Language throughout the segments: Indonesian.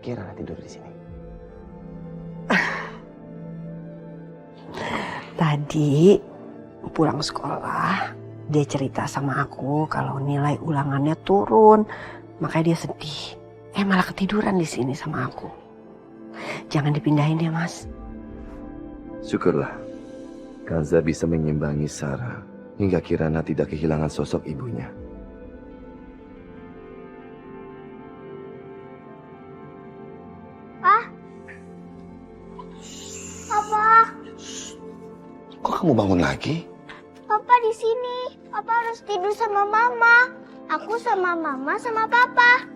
Kirana tidur di sini? Tadi pulang sekolah, dia cerita sama aku kalau nilai ulangannya turun, makanya dia sedih. Malah ketiduran di sini sama aku. Jangan dipindahin ya, Mas. Syukurlah, Kanza bisa mengimbangi Sarah hingga Kirana tidak kehilangan sosok ibunya. Papa, Kok kamu bangun lagi? Papa di sini. Papa harus tidur sama Mama. Aku sama Mama sama Papa.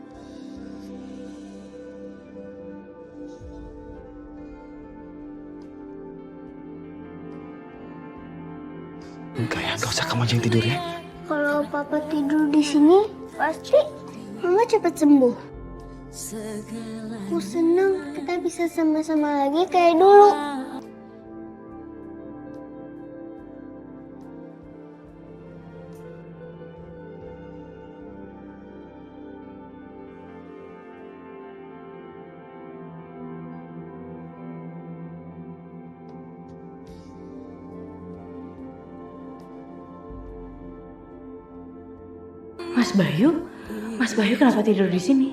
Enggak ya, gak usah kamu aja yang tidur ya. Kalau Papa tidur di sini, pasti Mama cepat sembuh. Aku senang kita bisa sama-sama lagi kayak dulu. Mas Bayu kenapa tidur di sini?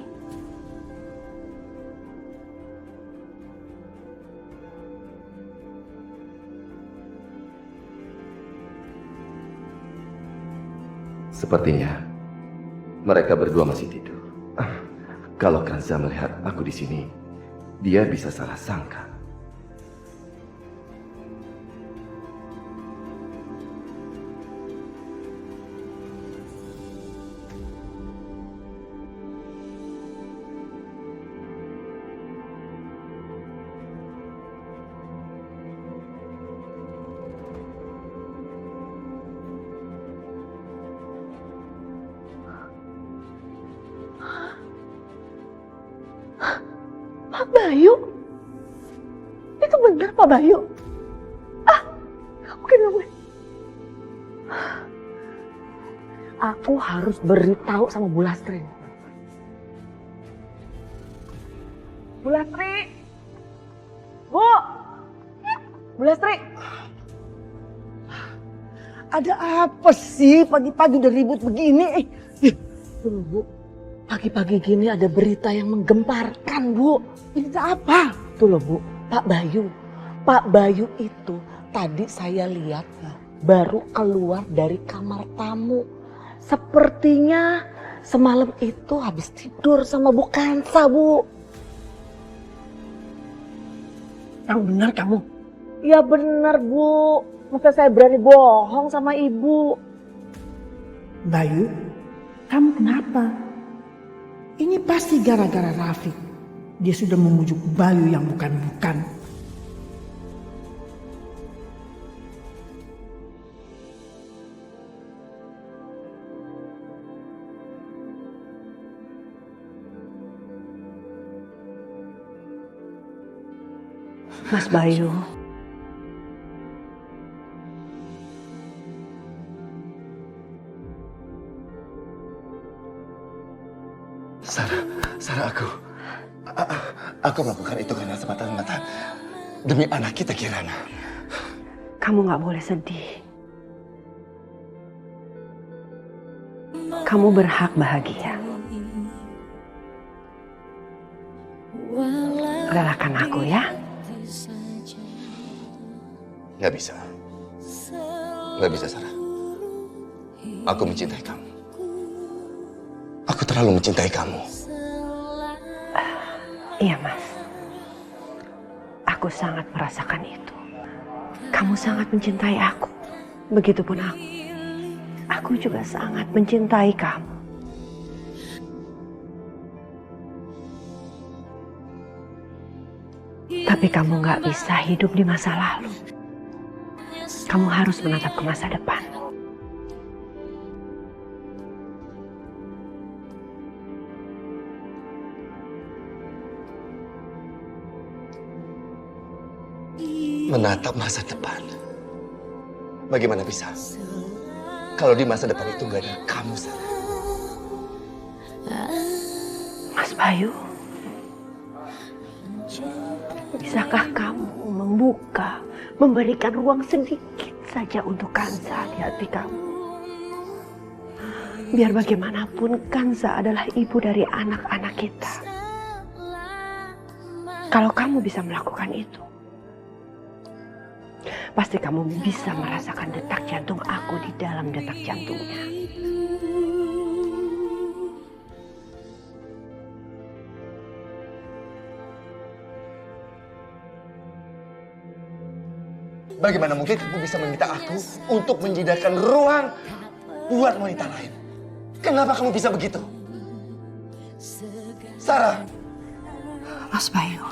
Sepertinya mereka berdua masih tidur. Kalau Kanza melihat aku di sini, dia bisa salah sangka. Pak Bayu? Itu benar Pak Bayu? Kenapa? Aku harus beritahu sama Bu Lastri. Bu Lastri! Bu Lastri! Ada apa sih pagi-pagi udah ribut begini? Tuh Bu, pagi-pagi gini ada berita yang menggemparkan Bu. Berita apa? Tuh loh Bu, Pak Bayu. Pak Bayu itu tadi saya lihat baru keluar dari kamar tamu. Sepertinya semalam itu habis tidur sama Bu Kansa Bu. Yang benar kamu? Ya benar Bu, masa saya berani bohong sama Ibu. Bayu, kamu kenapa? Ini pasti gara-gara Rafiq. Dia sudah memujuk Bayu yang bukan-bukan. Mas Bayu, Sarah, aku melakukan itu karena semata-mata demi anak kita Kirana. kamu gak boleh sedih. Kamu berhak bahagia. Relakan aku ya. Gak bisa. Gak bisa, Sarah. Aku mencintai kamu. Aku terlalu mencintai kamu. Iya Mas, aku sangat merasakan itu. Kamu sangat mencintai aku, begitupun aku. Aku juga sangat mencintai kamu. Tapi kamu gak bisa hidup di masa lalu. Kamu harus menatap ke masa depan. Menatap masa depan. Bagaimana bisa? Kalau di masa depan itu gak ada kamu, Sarah. Mas Bayu, Bisakah kamu membuka, memberikan ruang sedikit saja untuk Kanza di hati kamu? Biar bagaimanapun Kanza adalah ibu dari anak-anak kita. Kalau kamu bisa melakukan itu, pasti kamu bisa merasakan detak jantung aku di dalam detak jantungnya. Bagaimana mungkin kamu bisa meminta aku untuk menyediakan ruang buat wanita lain? Kenapa kamu bisa begitu? Sarah. Mas Bayu,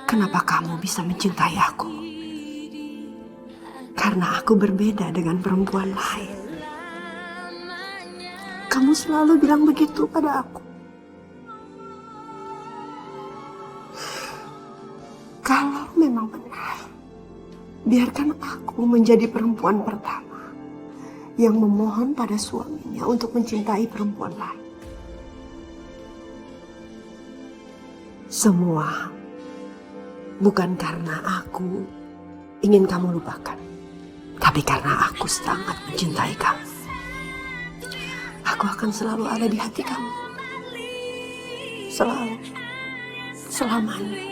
kenapa kamu bisa mencintai aku? Karena aku berbeda dengan perempuan lain. Kamu selalu bilang begitu pada aku. Kalau memang benar, biarkan aku menjadi perempuan pertama yang memohon pada suaminya untuk mencintai perempuan lain. Semua bukan karena aku ingin kamu lupakan, tapi karena aku sangat mencintai kamu. Aku akan selalu ada di hati kamu. Selalu. Selamanya.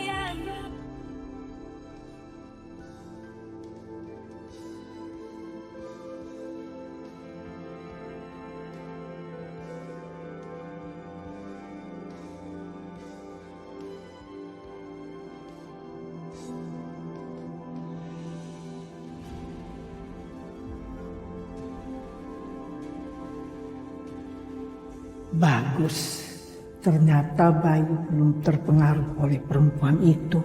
Bagus. Ternyata Bayu belum terpengaruh oleh perempuan itu.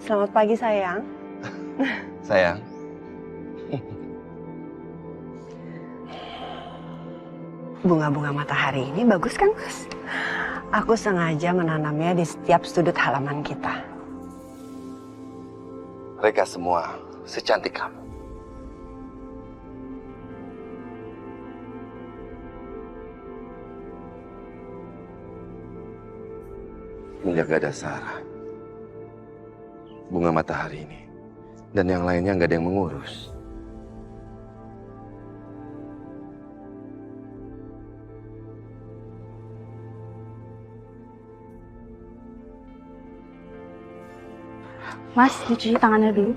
Selamat pagi sayang. Sayang. Bunga-bunga matahari ini bagus kan, Mas? Aku sengaja menanamnya di setiap sudut halaman kita. Mereka semua secantik kamu. Menjaga dasar bunga matahari ini dan yang lainnya nggak ada yang mengurus. Mas, dicuci tangannya dulu.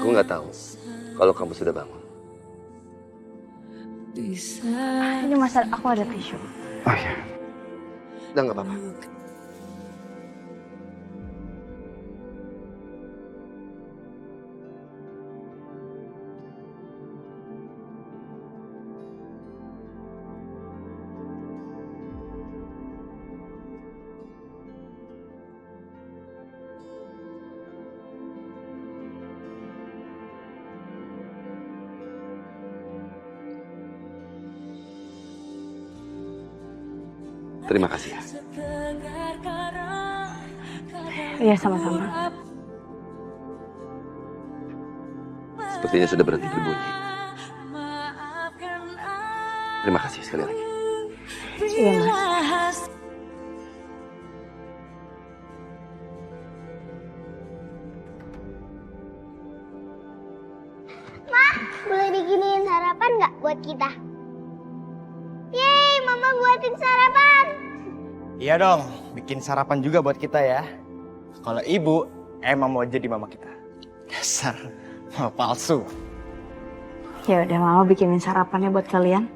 Aku nggak tahu kalau kamu sudah bangun. Ini Mas, aku ada tisu. Oh ya, udah nggak apa-apa. Terima kasih ya. Iya, sama-sama. Sepertinya sudah berhenti berbunyi. Terima kasih sekali lagi. Iya, Mas. Boleh bikinin sarapan nggak buat kita? Yeay, Mama buatin sarapan. Iya dong, bikin sarapan juga buat kita ya. Kalau ibu emang mau jadi mama kita. Dasar mama palsu. Ya udah, Mama bikinin sarapannya buat kalian.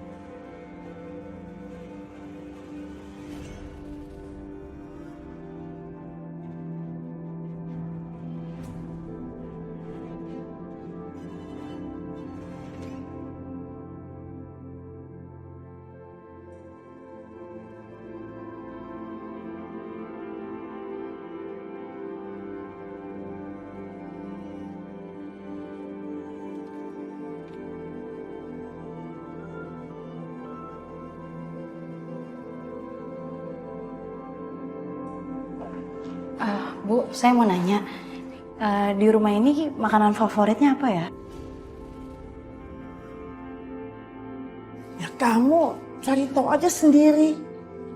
Bu, saya mau nanya, di rumah ini makanan favoritnya apa ya? Ya kamu cari tahu aja sendiri.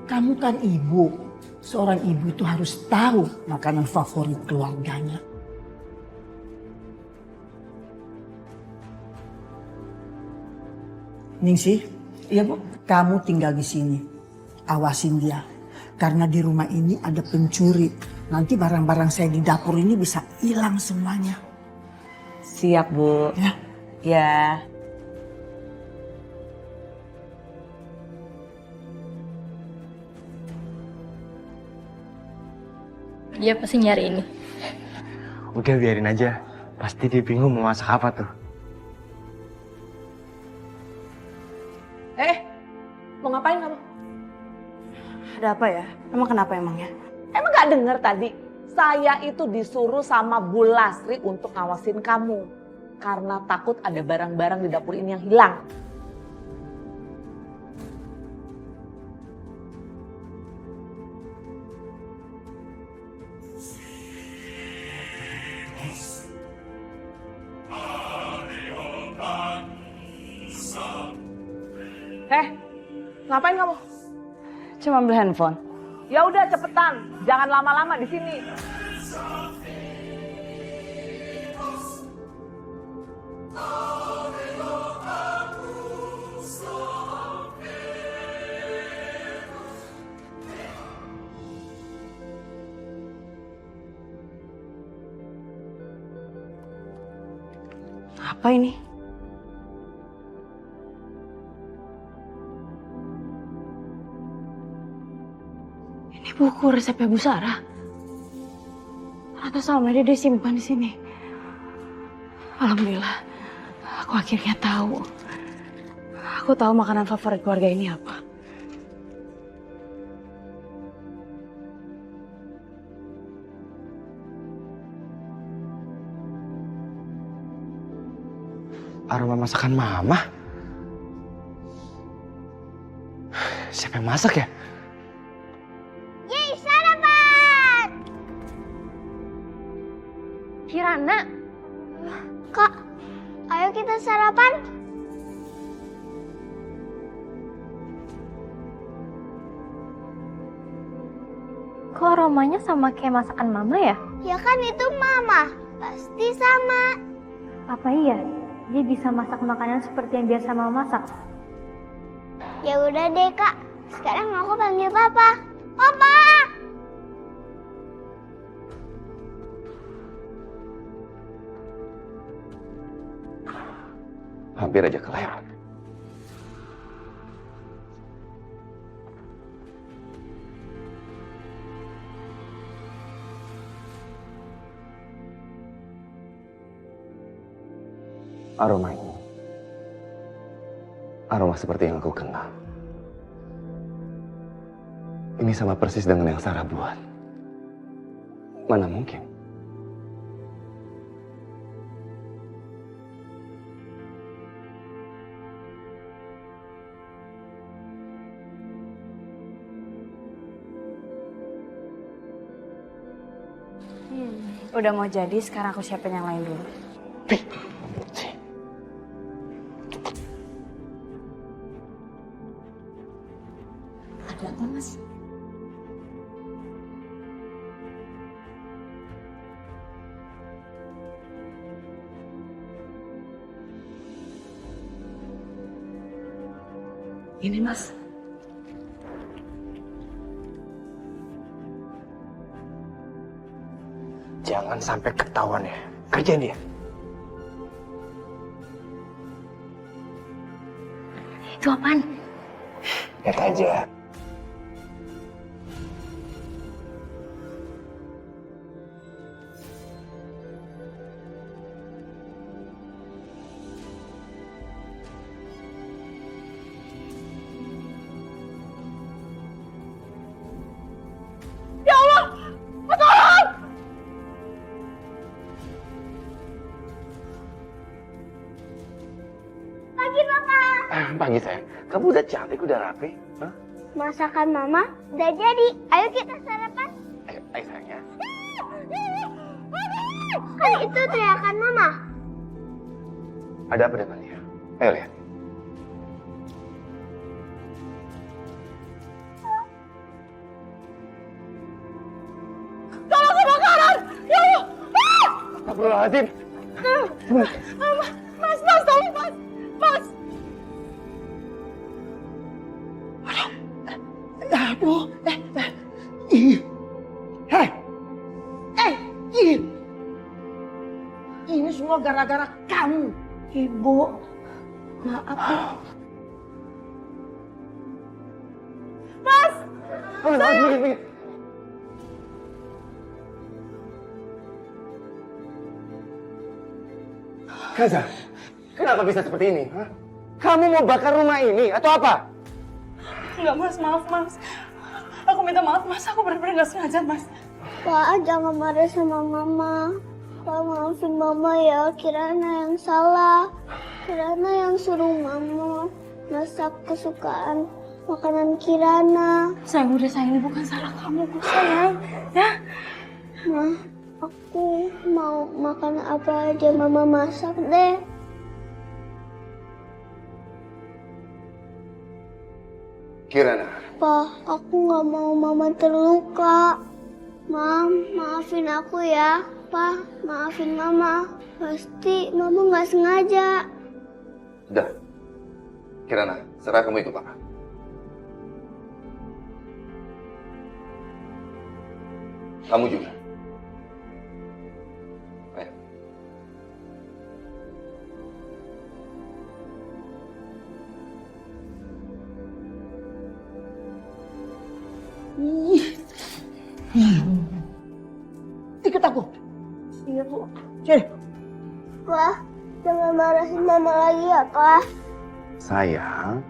Kamu kan ibu. Seorang ibu itu harus tahu makanan favorit keluarganya. Ningsih, iya Bu, kamu tinggal di sini. Awasin dia. Karena di rumah ini ada pencuri. Nanti barang-barang saya di dapur ini bisa hilang semuanya. Siap, Bu. Ya. Ya. Dia pasti nyari ini. Udah biarin aja. Pasti dia bingung mau masak apa tuh. Mau ngapain kamu? Ada apa ya? Emang kenapa emangnya? Emang gak denger tadi? Saya itu disuruh sama Bu Lasri untuk ngawasin kamu. Karena takut ada barang-barang di dapur ini yang hilang. Ngapain kamu? Cuma ambil handphone. Ya udah cepetan, jangan lama-lama di sini. Apa ini? Ini buku resepnya Bu Sarah. Ternyata selama ini dia simpan di sini. Alhamdulillah, aku akhirnya tahu. Aku tahu makanan favorit keluarga ini apa. Aroma masakan mama? Siapa yang masak ya? Yeay, sarapan! Kirana. Kak, ayo kita sarapan. Kok aromanya sama kayak masakan mama ya? Ya kan itu mama, pasti sama. Apa iya? Dia bisa masak makanan seperti yang biasa mama masak? Ya udah deh kak, sekarang aku panggil papa. Papa! Hampir aja kelewat. Aroma ini, aroma seperti yang aku kenal. Ini sama persis dengan yang Sarah buat. Mana mungkin? Udah mau jadi, sekarang aku siapin yang lain dulu. Ada apa, Mas? Ini, Mas. Jangan sampai ketahuan ya. Kerjain dia. Itu apaan? Lihat aja. Pagi papa. Pagi sayang, kamu udah cantik, udah rapi. Hah? Masakan mama udah jadi. Ayo kita sarapan. Ayo sayang ya. Kan itu teriakan mama. Ada apa dengan dia? Ayo lihat. Tolong kebakaran! Ya Allah! Astagfirullahaladzim. Mas, tolong mas! Mas! Aduh, ini semua gara-gara kamu. Ibu, maaf ya. Mas! Minggir. Kanza, kenapa bisa seperti ini? Hah? Kamu mau bakar rumah ini atau apa? Enggak mas, maaf mas. Aku minta maaf mas, aku benar-benar nggak sengaja mas. Pak, jangan marah sama mama. Pak, maafin mama ya. Kirana yang salah. Kirana yang suruh mama masak kesukaan makanan Kirana. Sayang, udah sayang, ini bukan salah kamu kok sayang. Ya? Ma, aku mau makan apa aja mama masak deh. Kirana. Pa, aku nggak mau mama terluka. Mam, maafin aku ya. Pa, maafin mama. Pasti mama nggak sengaja. Udah. Kirana, serah kamu ikut papa. Kamu juga. Ayo. Ikut aku. Iya, Bu. Sini. Pa, jangan marahin mama lagi ya, Pa. Sayang,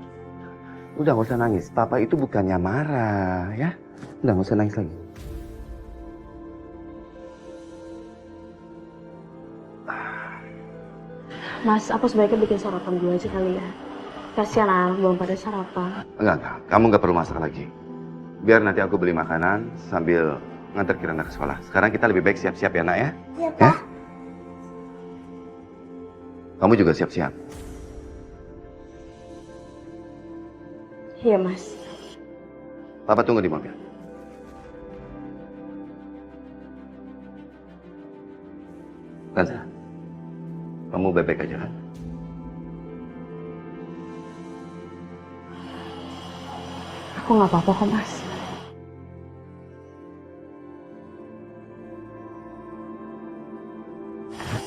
udah gak usah nangis. Papa itu bukannya marah, ya. Udah gak usah nangis lagi. Mas, aku sebaiknya bikin sarapan dulu aja kali ya. Kasihan anak belum pada sarapan. Enggak. Kamu nggak perlu masak lagi. Biar nanti aku beli makanan sambil ngantar Kirana ke sekolah. Sekarang kita lebih baik siap-siap ya, nak ya? Iya, Pa. Ya? Kamu juga siap-siap. Iya, Mas. Papa tunggu di mobil. Kanza, kamu baik-baik aja kan? Aku nggak apa-apa kok, Mas.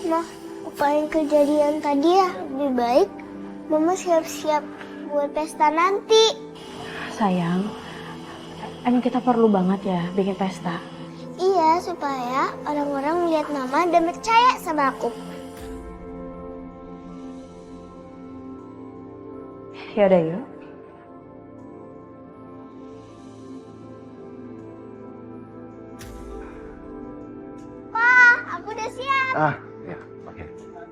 Ma, apain kejadian tadi ya? Lebih baik mama siap-siap buat pesta nanti. Sayang, emang kita perlu banget ya bikin pesta. Iya, supaya orang-orang melihat mama dan percaya sama aku. Ya udah yuk. Pa, aku udah siap. Ya, oke.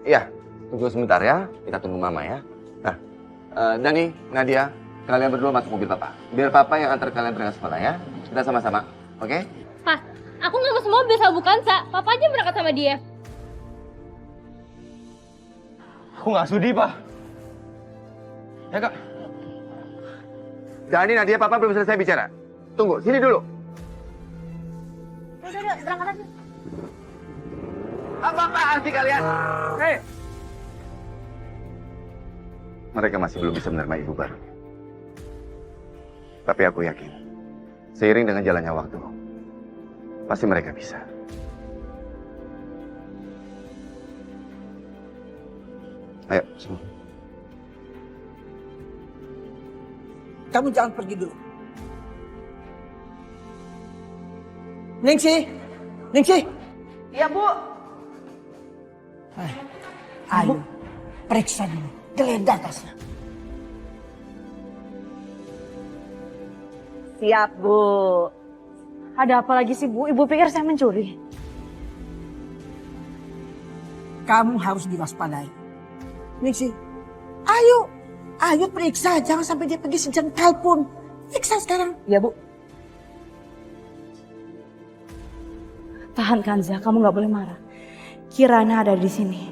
Iya, tunggu sebentar ya. Kita tunggu mama ya. Nah, Dani, Nadia, kalian berdua masuk mobil papa. Biar papa yang antar kalian berangkat sekolah ya. Kita sama-sama, oke? Pa, aku nggak mau semobil sama Bu Kansa. Papa aja berangkat sama dia. Aku nggak sudi, Pak. Ya, Kak. Dani, Nadia, papa belum selesai bicara. Tunggu, sini dulu. Udah, berangkat aja. Apa-apaan sih kalian? Hei! Mereka masih belum bisa menerima ibu baru. Tapi aku yakin, seiring dengan jalannya waktu, pasti mereka bisa. Ayo, semua. Kamu jangan pergi dulu. Ningsi. Iya, Bu. Ayo, periksa dulu. Geledah tasnya. Siap, Bu. Ada apa lagi sih, Bu? Ibu pikir saya mencuri. Kamu harus diwaspadai. Ningsi, ayo periksa. Jangan sampai dia pergi sejengkal pun. Periksa sekarang. Iya, Bu. Tahan, Kanza. Kamu nggak boleh marah. Kirana ada di sini.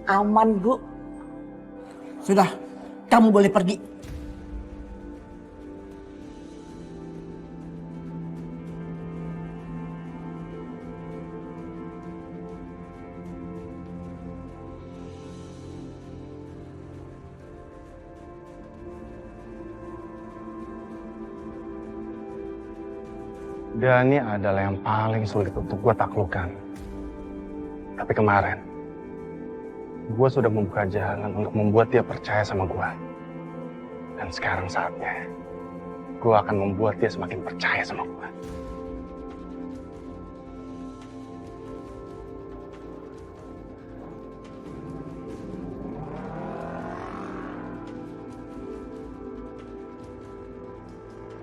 Aman, Bu. Sudah, kamu boleh pergi. Dani adalah yang paling sulit untuk gue taklukkan. Tapi kemarin, gue sudah membuka jalan untuk membuat dia percaya sama gue. Dan sekarang saatnya, gue akan membuat dia semakin percaya sama gue.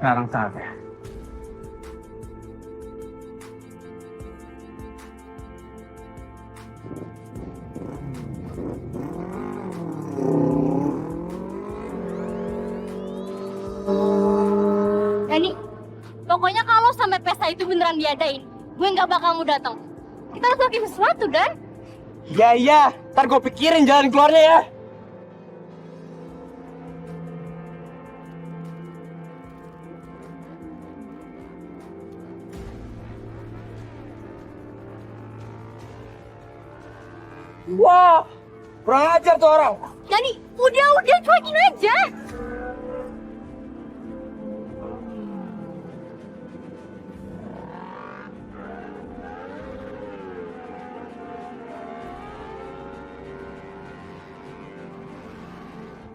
Sekarang saatnya. Dani, pokoknya kalau sampai pesta itu beneran diadain, gue nggak bakal mau datang. Kita harus lakuin sesuatu, Dan. Iya, ntar gue pikirin jalan keluarnya ya. Wah, kurang ajar tuh orang. Dani, udah cuekin aja.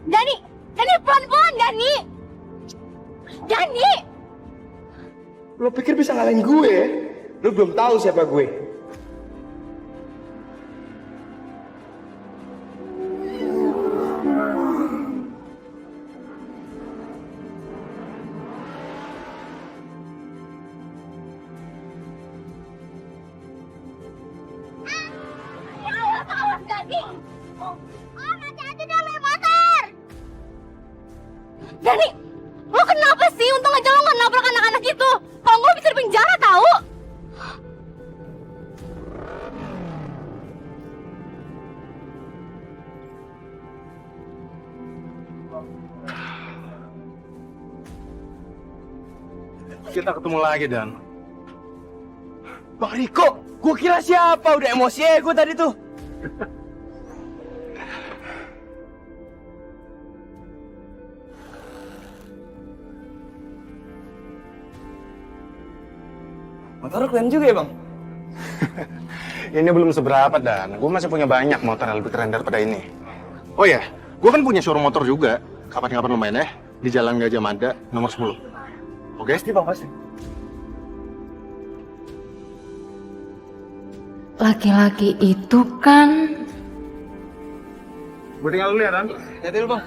Dani pelan-pelan, Dani. Lo pikir bisa ngalahin gue ya? Lo belum tahu siapa gue. Awas, Dani. Hati-hati dong, naik motor. Dani, lo kenapa sih? Untung aja lo nggak nabrak anak-anak itu. Kalau nggak lo bisa di penjara tahu. Kita ketemu lagi, Dan. Bang Riko, gue kira siapa? Udah emosi ya gue tadi tuh. Motor keren juga ya, Bang? Ini belum seberapa, Dan. Gue masih punya banyak motor yang lebih keren daripada ini. Oh ya, gue kan punya showroom motor juga. Kapan-kapan lo main ya. Di Jalan Gajah Mada, nomor 10. Oke? Pasti, Bang, pasti. Laki-laki itu kan... Gue tinggal dulu ya, Dan. Hati-hati lu, Bang.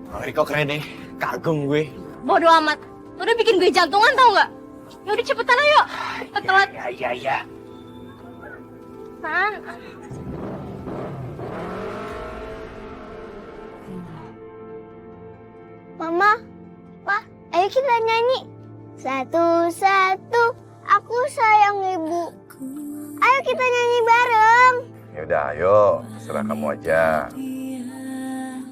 Bang Riko keren nih. Kagum gue. Bodoh amat. Lo udah bikin gue jantungan tau nggak? Ya udah cepetan ayo. Telat. Iya. San. Mama, Pak, ayo kita nyanyi. Satu-satu, aku sayang ibu. Ayo kita nyanyi bareng. Yaudah, ayo. Serah kamu aja.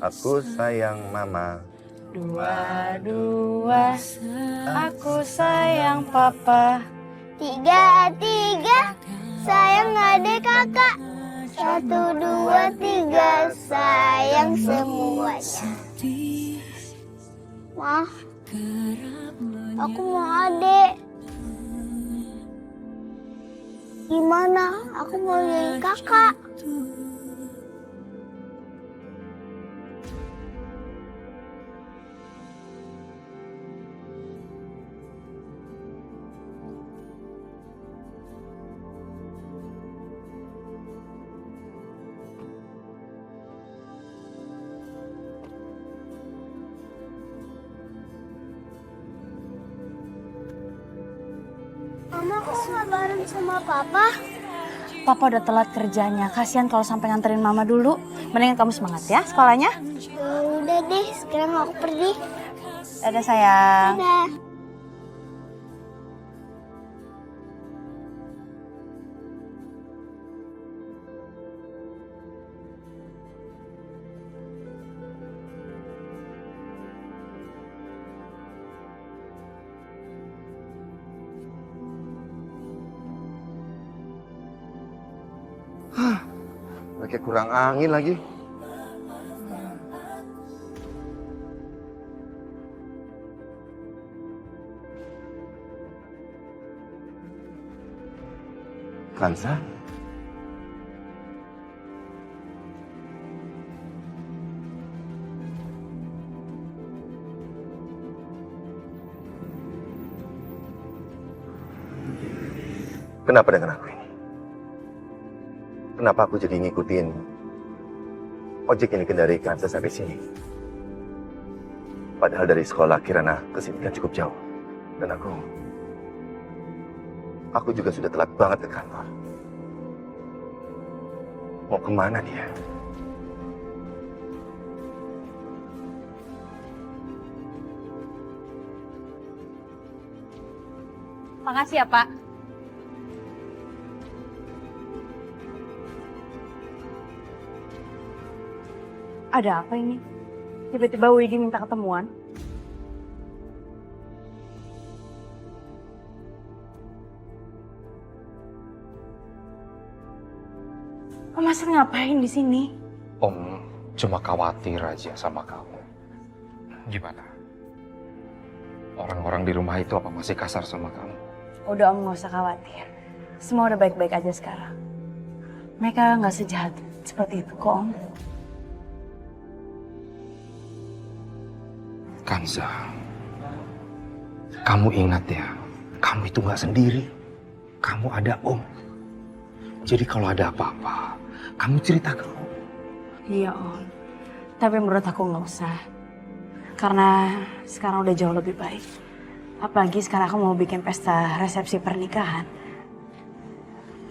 Aku sayang mama. Dua-dua, aku sayang papa. Tiga, sayang adik kakak. Satu, dua, tiga, sayang semuanya. Ma, aku mau adik. Gimana? Aku mau jadi kakak. Kok nggak bareng sama papa? Papa udah telat kerjanya. Kasihan kalau sampai nganterin mama dulu. Mendingan kamu semangat ya sekolahnya. Ya udah deh, sekarang aku pergi. Dadah sayang. Dadah. Kayak kurang angin lagi. Kansa? Kenapa dengan aku ini? Kenapa aku jadi ngikutin ojek yang dikendari Kansa sampai sini? Padahal dari sekolah Kirana ke sini kan cukup jauh. Dan aku juga sudah telat banget ke kantor. Mau kemana dia? Makasih ya Pak. Ada apa ini? Tiba-tiba Widi minta ketemuan. Om Mas ngapain di sini? Om cuma khawatir aja sama kamu. Gimana? Orang-orang di rumah itu apa masih kasar sama kamu? Udah Om nggak usah khawatir. Semua udah baik-baik aja sekarang. Mereka nggak sejahat seperti itu kok Om. Kansa, kamu ingat ya, kamu itu nggak sendiri. Kamu ada Om. Jadi kalau ada apa-apa, kamu cerita ke Om. Iya Om, tapi menurut aku nggak usah. Karena sekarang udah jauh lebih baik. Apalagi sekarang aku mau bikin pesta resepsi pernikahan.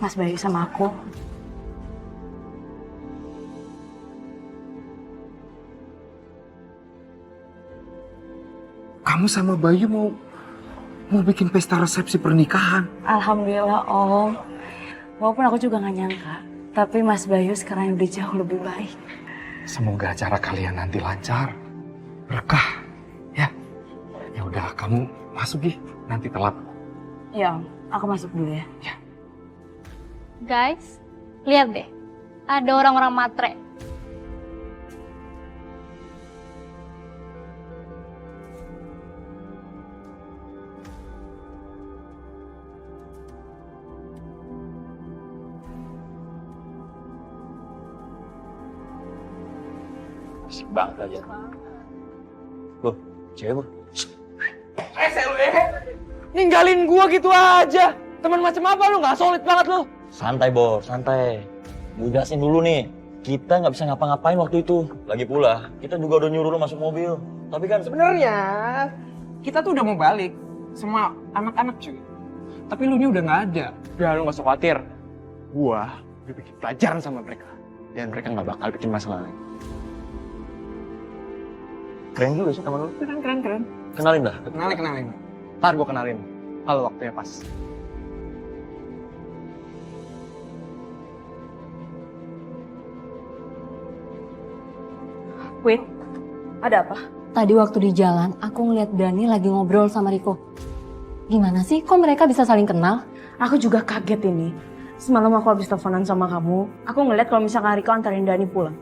Mas Bayu sama aku. Kamu sama Bayu mau bikin pesta resepsi pernikahan? Alhamdulillah Om. Walaupun aku juga nggak nyangka. Tapi Mas Bayu sekarang udah jauh lebih baik. Semoga acara kalian nanti lancar, berkah, ya. Ya udah, kamu masuk ya, nanti telat. Ya Om, aku masuk dulu ya. Guys, lihat deh. Ada orang-orang matre. Asik banget aja. Loh, cewek bu. Ninggalin gua gitu aja. Teman macam apa lu? Nggak solid banget lu. Santai Bor, santai. Gue jelasin dulu nih, kita nggak bisa ngapa-ngapain waktu itu. Lagi pula, kita juga udah nyuruh lo masuk mobil. Tapi kan Sebenarnya kita tuh udah mau balik sama anak-anak cuy. Tapi lu nya udah nggak ada. Udah lu nggak usah khawatir. Gua udah bikin pelajaran sama mereka. Dan mereka nggak bakal bikin masalah lagi. Keren juga sih teman lu. Keren. Kenalin dah. Kenalin. Ntar gua kenalin. Kalau waktunya pas. Wait, ada apa? Tadi waktu di jalan, aku ngeliat Dani lagi ngobrol sama Riko. Gimana sih, kok mereka bisa saling kenal? Aku juga kaget ini. Semalam aku habis teleponan sama kamu, aku ngeliat kalau misalkan Riko antarin Dani pulang.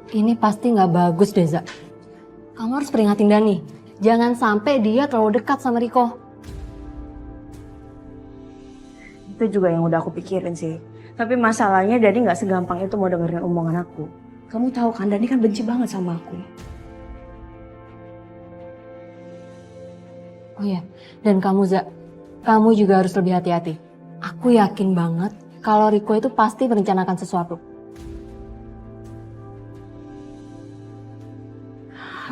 Ini pasti nggak bagus, Deza. Kamu harus peringatin Dani. Jangan sampai dia terlalu dekat sama Riko. Itu juga yang udah aku pikirin sih. Tapi masalahnya Dani nggak segampang itu mau dengerin omongan aku. Kamu tahu kan Dani kan benci banget sama aku. Oh iya, dan kamu Za, kamu juga harus lebih hati-hati. Aku yakin banget kalau Riko itu pasti merencanakan sesuatu.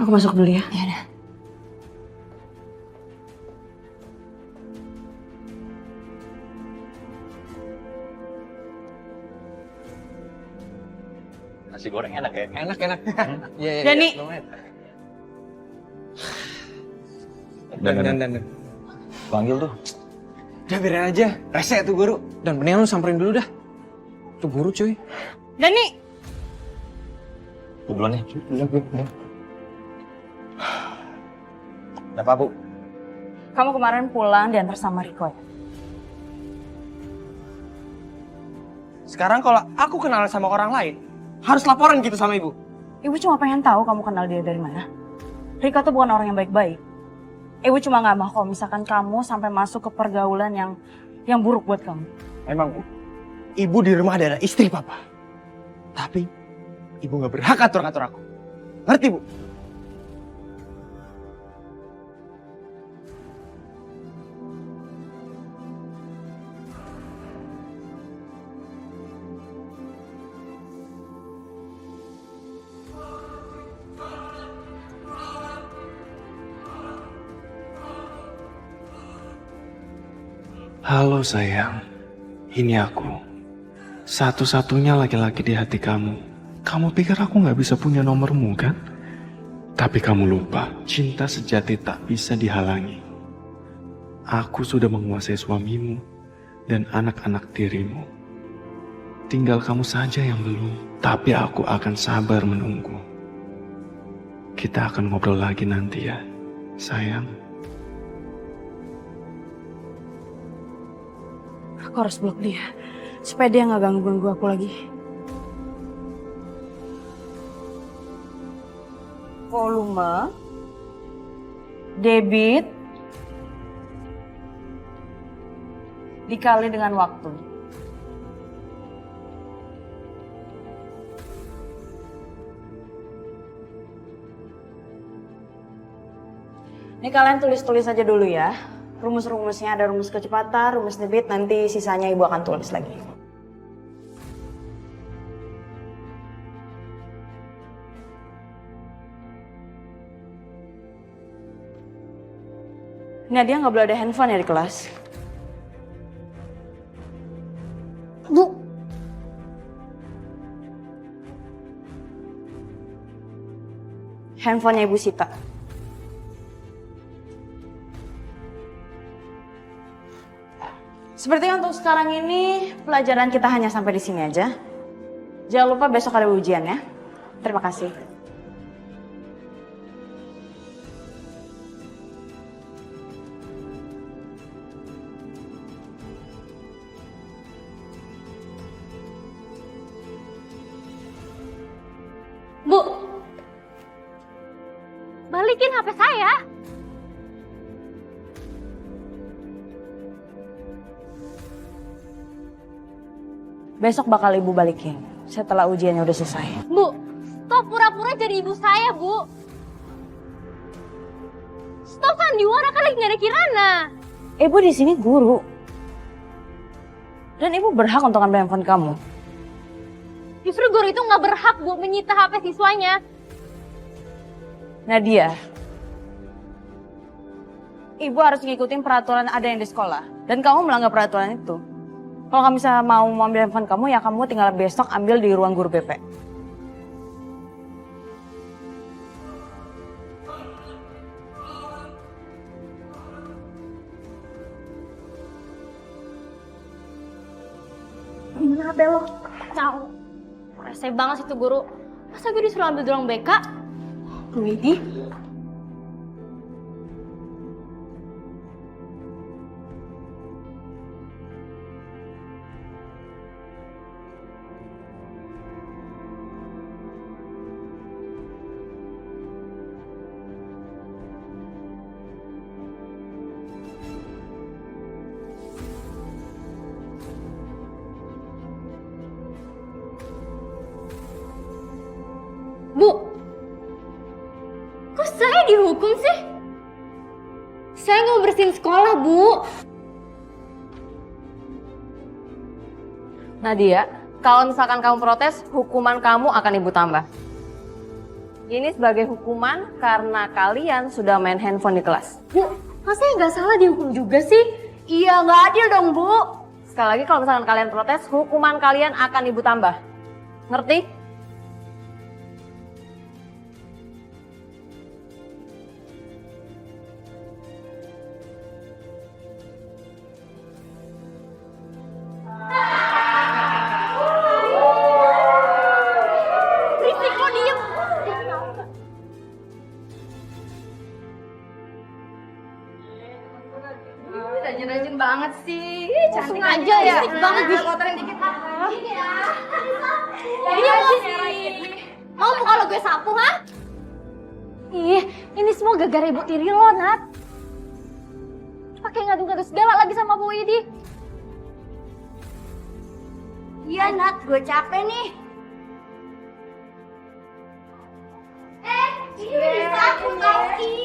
Aku masuk dulu ya. Ya udah. Nasi goreng enak ya? Enak. Iya. Dani. lumayan. Dan. Panggil tuh. Udah biarin aja, rese tuh guru. Dan mendingan lu samperin dulu dah. Tuh guru cuy. Dani. Gue duluan ya. Kenapa, Bu? Kamu kemarin pulang diantar sama Riko ya? Sekarang kalau aku kenal sama orang lain, harus laporan gitu sama ibu. Ibu cuma pengen tahu kamu kenal dia dari mana. Riko tuh bukan orang yang baik-baik. Ibu cuma nggak mau kalau misalkan kamu sampai masuk ke pergaulan yang buruk buat kamu. Emang Bu, ibu di rumah ada istri papa. Tapi ibu nggak berhak atur-atur aku. Ngerti Bu? Halo sayang, ini aku. Satu-satunya laki-laki di hati kamu. Kamu pikir aku gak bisa punya nomormu kan? Tapi kamu lupa, cinta sejati tak bisa dihalangi. Aku sudah menguasai suamimu dan anak-anak dirimu. Tinggal kamu saja yang belum, tapi aku akan sabar menunggu. Kita akan ngobrol lagi nanti ya, sayang. Aku harus blok dia, supaya dia nggak ganggu aku lagi. Volume, debit, dikali dengan waktu. Ini kalian tulis-tulis aja dulu ya. Rumus-rumusnya ada rumus kecepatan, rumus debit, nanti sisanya ibu akan tulis lagi. Nadia nggak boleh ada handphone ya di kelas. Bu. Handphonenya Ibu Sita. Sepertinya untuk sekarang ini pelajaran kita hanya sampai di sini aja. Jangan lupa besok ada ujian ya. Terima kasih. Bu, balikin HP saya. Besok bakal ibu balikin setelah ujiannya udah selesai. Bu, stop pura-pura jadi ibu saya, Bu. Stop sandiwara kan lagi gak ada Kirana. Ibu di sini guru. Dan ibu berhak untuk ambil handphone kamu. Justru guru itu gak berhak, Bu, menyita HP siswanya. Nadia, ibu harus ngikutin peraturan ada yang di sekolah. Dan kamu melanggar peraturan itu. Kalau kamu bisa mau ambil handphone kamu, ya kamu tinggal besok ambil di ruang guru BP. Gimana HP lo? Tahu. Rese banget sih tuh guru. Masa gue disuruh ambil doang BK? Widih. Bu, kok saya dihukum sih? Saya nggak bersihin sekolah, Bu. Nadia, kalau misalkan kamu protes, hukuman kamu akan ibu tambah. Ini sebagai hukuman karena kalian sudah main handphone di kelas. Bu, masa nggak salah dihukum juga sih? Iya, nggak adil dong, Bu. Sekali lagi kalau misalkan kalian protes, hukuman kalian akan ibu tambah. Ngerti? rajin-rajin banget sih. Cantik aja ya. Cantik banget gue kotorin dikit. Ini ya. Iya sih. Mau kalau gue sapu, ha? Ih, ini semua gara-gara ibu tiri lo, Nat. Pakai ngadu-ngadu segala lagi sama Bu Idi. Iya, Nat, gue capek nih. Ini bisa aku kaki.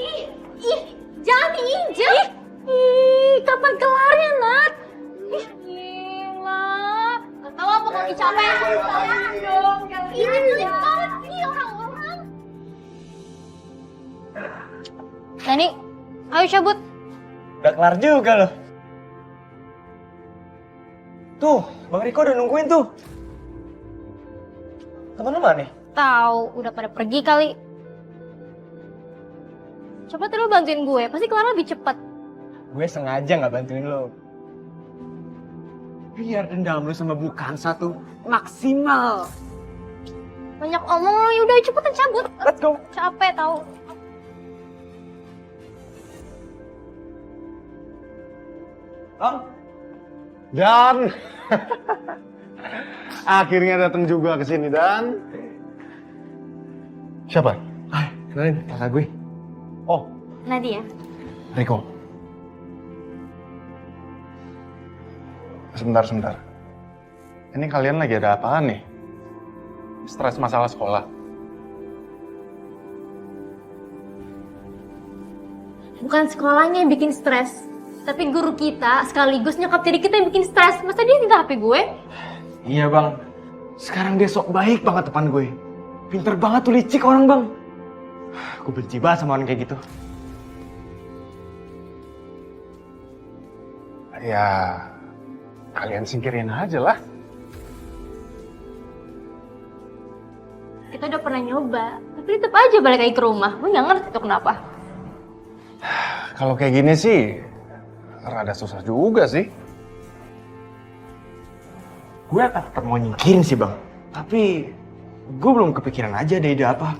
Ih, jangan diinjek. Ih, kapan kelarnya, Nat? Ih, gila. Gak tau apa kaki capek. Ini jelek banget nih orang-orang. Nani, ayo cabut. Udah kelar juga loh. Tuh, Bang Riko udah nungguin tuh. Temen lu mana nih? Tahu, udah pada pergi kali. Coba tuh lo bantuin gue, pasti kelar lebih cepet. Gue sengaja gak bantuin lo. Biar dendam lu sama Bu Kansa tuh maksimal. Banyak omong lo, yaudah cepetan cabut. Let's go. Capek tahu. Dan akhirnya datang juga ke sini Dan. Siapa? Kenalin, kakak gue. Oh, Nadia. Riko. Sebentar. Ini kalian lagi ada apaan nih? Stres masalah sekolah? Bukan sekolahnya yang bikin stres, tapi guru kita sekaligus nyokap tiri kita yang bikin stres. Masa dia tinggal HP gue? Iya bang, sekarang dia sok baik banget depan gue. Pinter banget tuh, licik orang bang. Gue benci banget sama orang kayak gitu. Ya, kalian singkirin aja lah. Kita udah pernah nyoba, tapi tetap aja balik lagi ke rumah. Gue nggak ngerti tuh kenapa. Kalau kayak gini sih, rada susah juga sih. Gue akan tetap mau nyingkirin sih bang. Tapi gue belum kepikiran aja ada ide apa.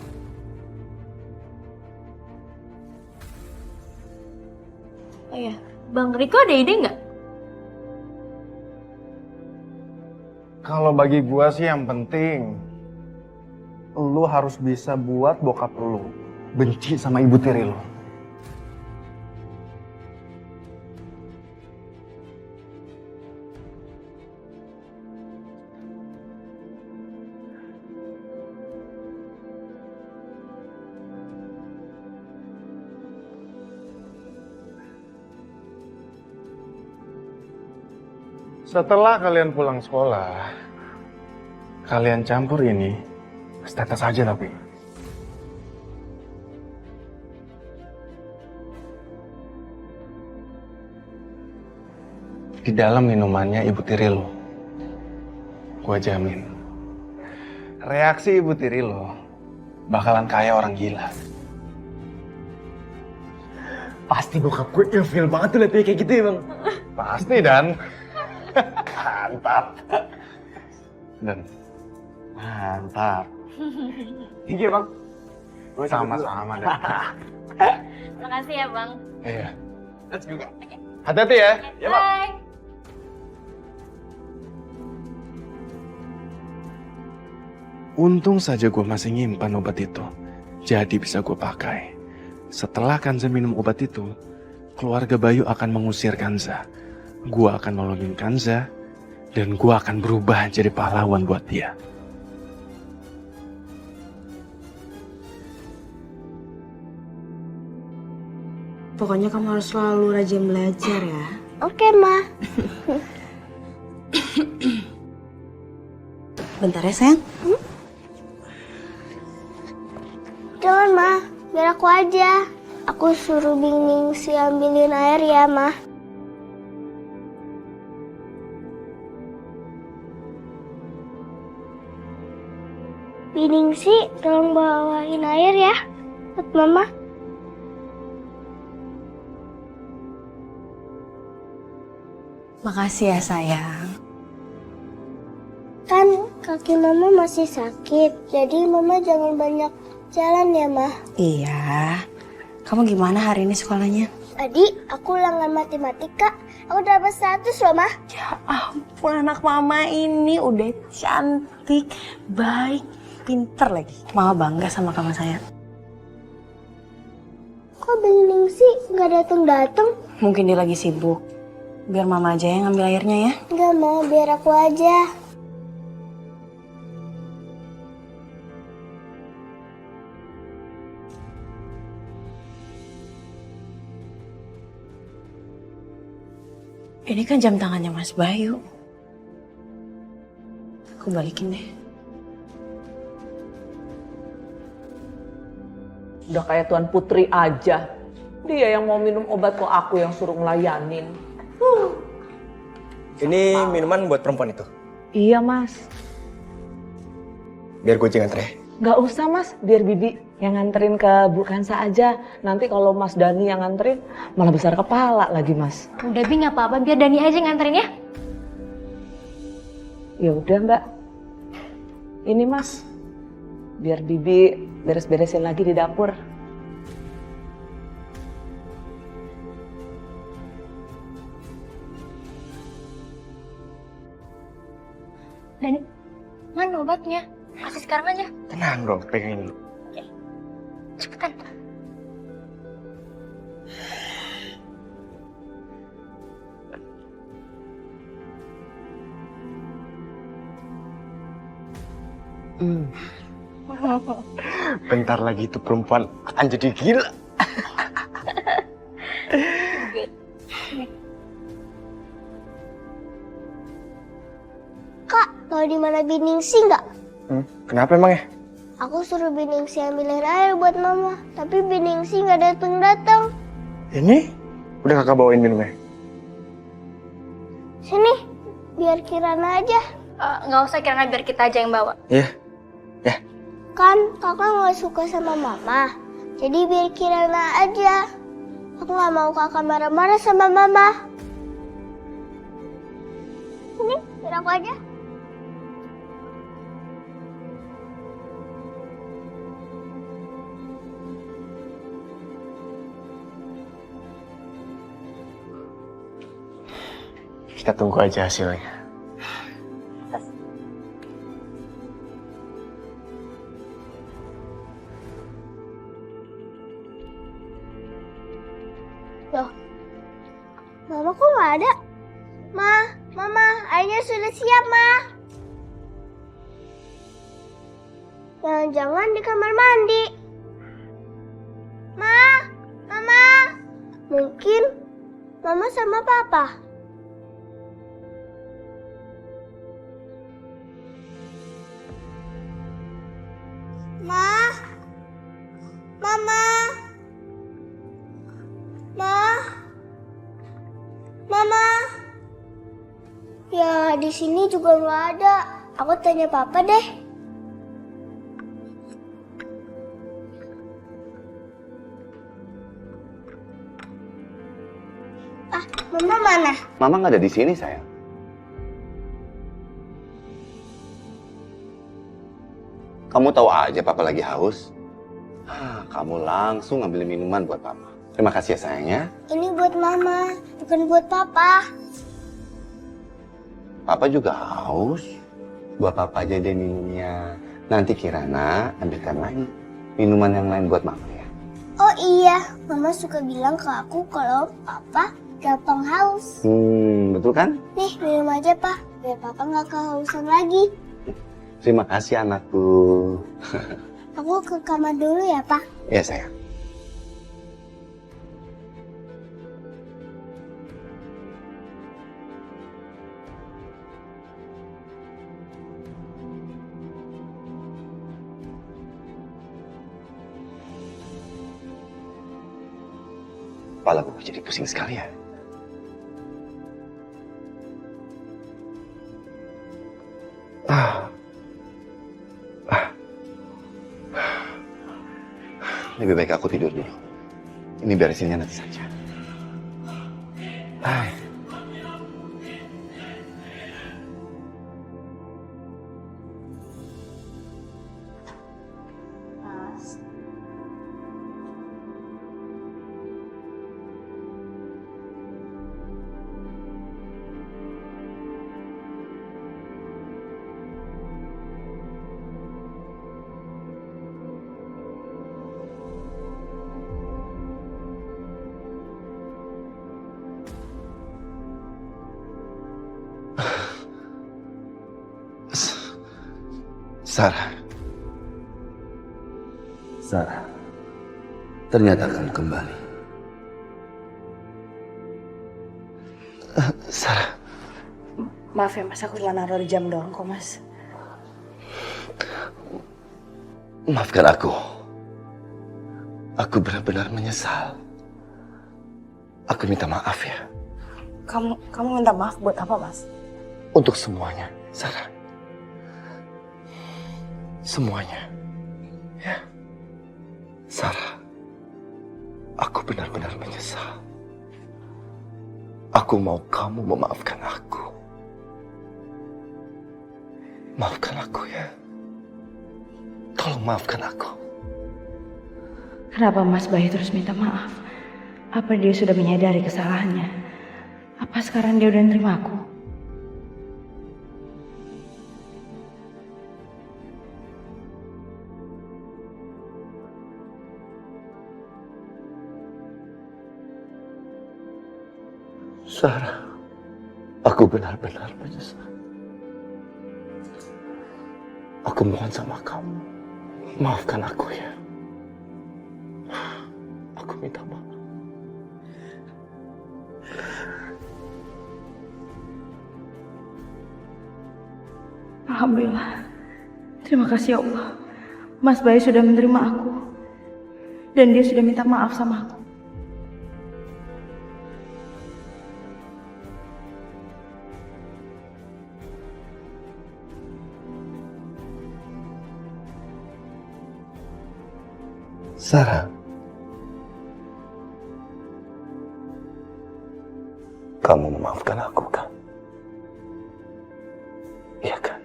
Oh iya, Bang Riko ada ide nggak? Kalau bagi gua sih yang penting, lu harus bisa buat bokap lu benci sama ibu tiri lu. Setelah kalian pulang sekolah, kalian campur ini tetes aja tapi. Di dalam minumannya ibu tiri lo, gua jamin. Reaksi ibu tiri lo bakalan kayak orang gila. Pasti bokap gue ilfil banget tuh liat dia kayak gitu ya bang. Pasti Dan. Mantap. Dan mantap. Iya bang. Sama-sama Dan. Makasih ya Bang. Iya. Let's go. Hati-hati ya. Ya bang. Bye. Untung saja gue masih nyimpan obat itu. Jadi bisa gue pakai. Setelah Kanza minum obat itu, keluarga Bayu akan mengusir Kanza. Gue akan nolongin Kanza, dan gue akan berubah jadi pahlawan buat dia. Pokoknya kamu harus selalu rajin belajar ya. Oke, Ma. Bentar ya sayang. Jangan, Ma. Biar aku aja. Aku suruh Bing si ambilin air ya, Ma. Bining sih, tolong bawain air ya buat Mama. Makasih ya sayang. Kan kaki Mama masih sakit, jadi Mama jangan banyak jalan ya, Ma. Iya. Kamu gimana hari ini sekolahnya? Tadi aku ulangan matematika, aku dapat 100 loh, Ma. Ya ampun, anak mama ini udah cantik, baik, pinter lagi. Mama bangga sama kamu sayang. Kok Bening sih nggak datang-datang? Mungkin dia lagi sibuk. Biar mama aja yang ngambil airnya ya. Nggak mau, biar aku aja. Ini kan jam tangannya Mas Bayu. Aku balikin deh. Udah kayak Tuan Putri aja. Dia yang mau minum obat kok aku yang suruh ngelayanin. Ini minuman buat perempuan itu. Iya, Mas. Biar gue jangan nganter ya. Gak usah, Mas. Biar Bibi yang nganterin ke Bu Kansa aja. Nanti kalau Mas Dani yang nganterin malah besar kepala lagi, Mas. Udah Bi, nggak apa-apa, biar Dani aja yang nganterin ya. Ya udah, Mbak. Ini, Mas. Biar Bibi beres-beresin lagi di dapur. Dani, mana obatnya? Kasih sekarang aja. Tenang dong, pegangin dulu. Cepetan. Bentar lagi itu perempuan akan jadi gila. Kak, tahu di mana Biningsi nggak? Kenapa emang ya? Aku suruh Biningsi ambilin air buat Mama, tapi Biningsi nggak datang-datang. Ini udah kakak bawain minumnya. Sini, biar Kirana aja. Nggak usah, Kirana, biar kita aja yang bawa. Iya. Kan kakak nggak suka sama Mama, jadi biar Kirana aja. Aku nggak mau kakak marah-marah sama Mama. Sini, biar aku aja. Kita tunggu aja hasilnya. Loh, Mama kok nggak ada? Mama, airnya sudah siap, Ma. Jangan-jangan di kamar mandi. Mama, mungkin Mama sama Papa. Mama. Ya, di sini juga nggak ada. Aku tanya Papa deh. Mama mana? Mama nggak ada di sini, sayang. Kamu tahu aja Papa lagi haus. Kamu langsung ngambil minuman buat Papa. Terima kasih ya sayangnya. Ini buat Mama, bukan buat Papa. Papa juga haus. Buat Papa aja deh minumnya. Nanti Kirana ambilkan lagi minuman yang lain buat Mama ya. Oh iya, Mama suka bilang ke aku kalau Papa gampang haus. Betul kan? Nih, minum aja, Pak. Biar Papa nggak kehausan lagi. Terima kasih anakku. Aku ke kamar dulu ya, Pak. Ya sayang. Kepala gue jadi pusing sekali ya. Lebih baik aku tidur dulu. Ini beresinnya nanti saja. Sarah. Sarah, ternyata kamu kembali. Sarah. Maaf ya mas, aku cuma naruh di jam doang kok mas. Maafkan aku. Aku benar-benar menyesal. Aku minta maaf ya. Kamu minta maaf buat apa mas? Untuk semuanya, Sarah. Semuanya. Ya. Sarah, aku benar-benar menyesal. Aku mau kamu memaafkan aku. Maafkan aku ya. Tolong maafkan aku. Kenapa Mas Bayu terus minta maaf? Apa dia sudah menyadari kesalahannya? Apa sekarang dia udah nerima aku? Sarah, aku benar-benar menyesal. Aku mohon sama kamu, maafkan aku ya. Aku minta maaf. Alhamdulillah. Terima kasih ya Allah. Mas Bayu sudah menerima aku. Dan dia sudah minta maaf sama aku. Sarah, kamu memaafkan aku kan? Iya kan?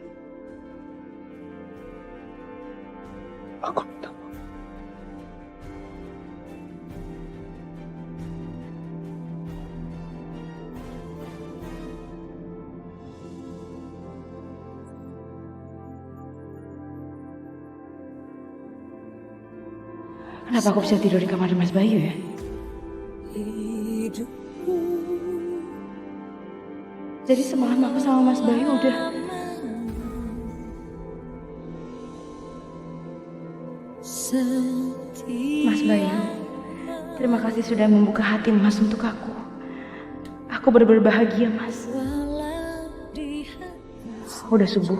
Aku minta maaf. Kenapa aku bisa tidur di kamar Mas Bayu ya? Jadi semalam aku sama Mas Bayu udah... Mas Bayu, terima kasih sudah membuka hati Mas untuk aku. Aku benar-benar bahagia Mas. Udah subuh,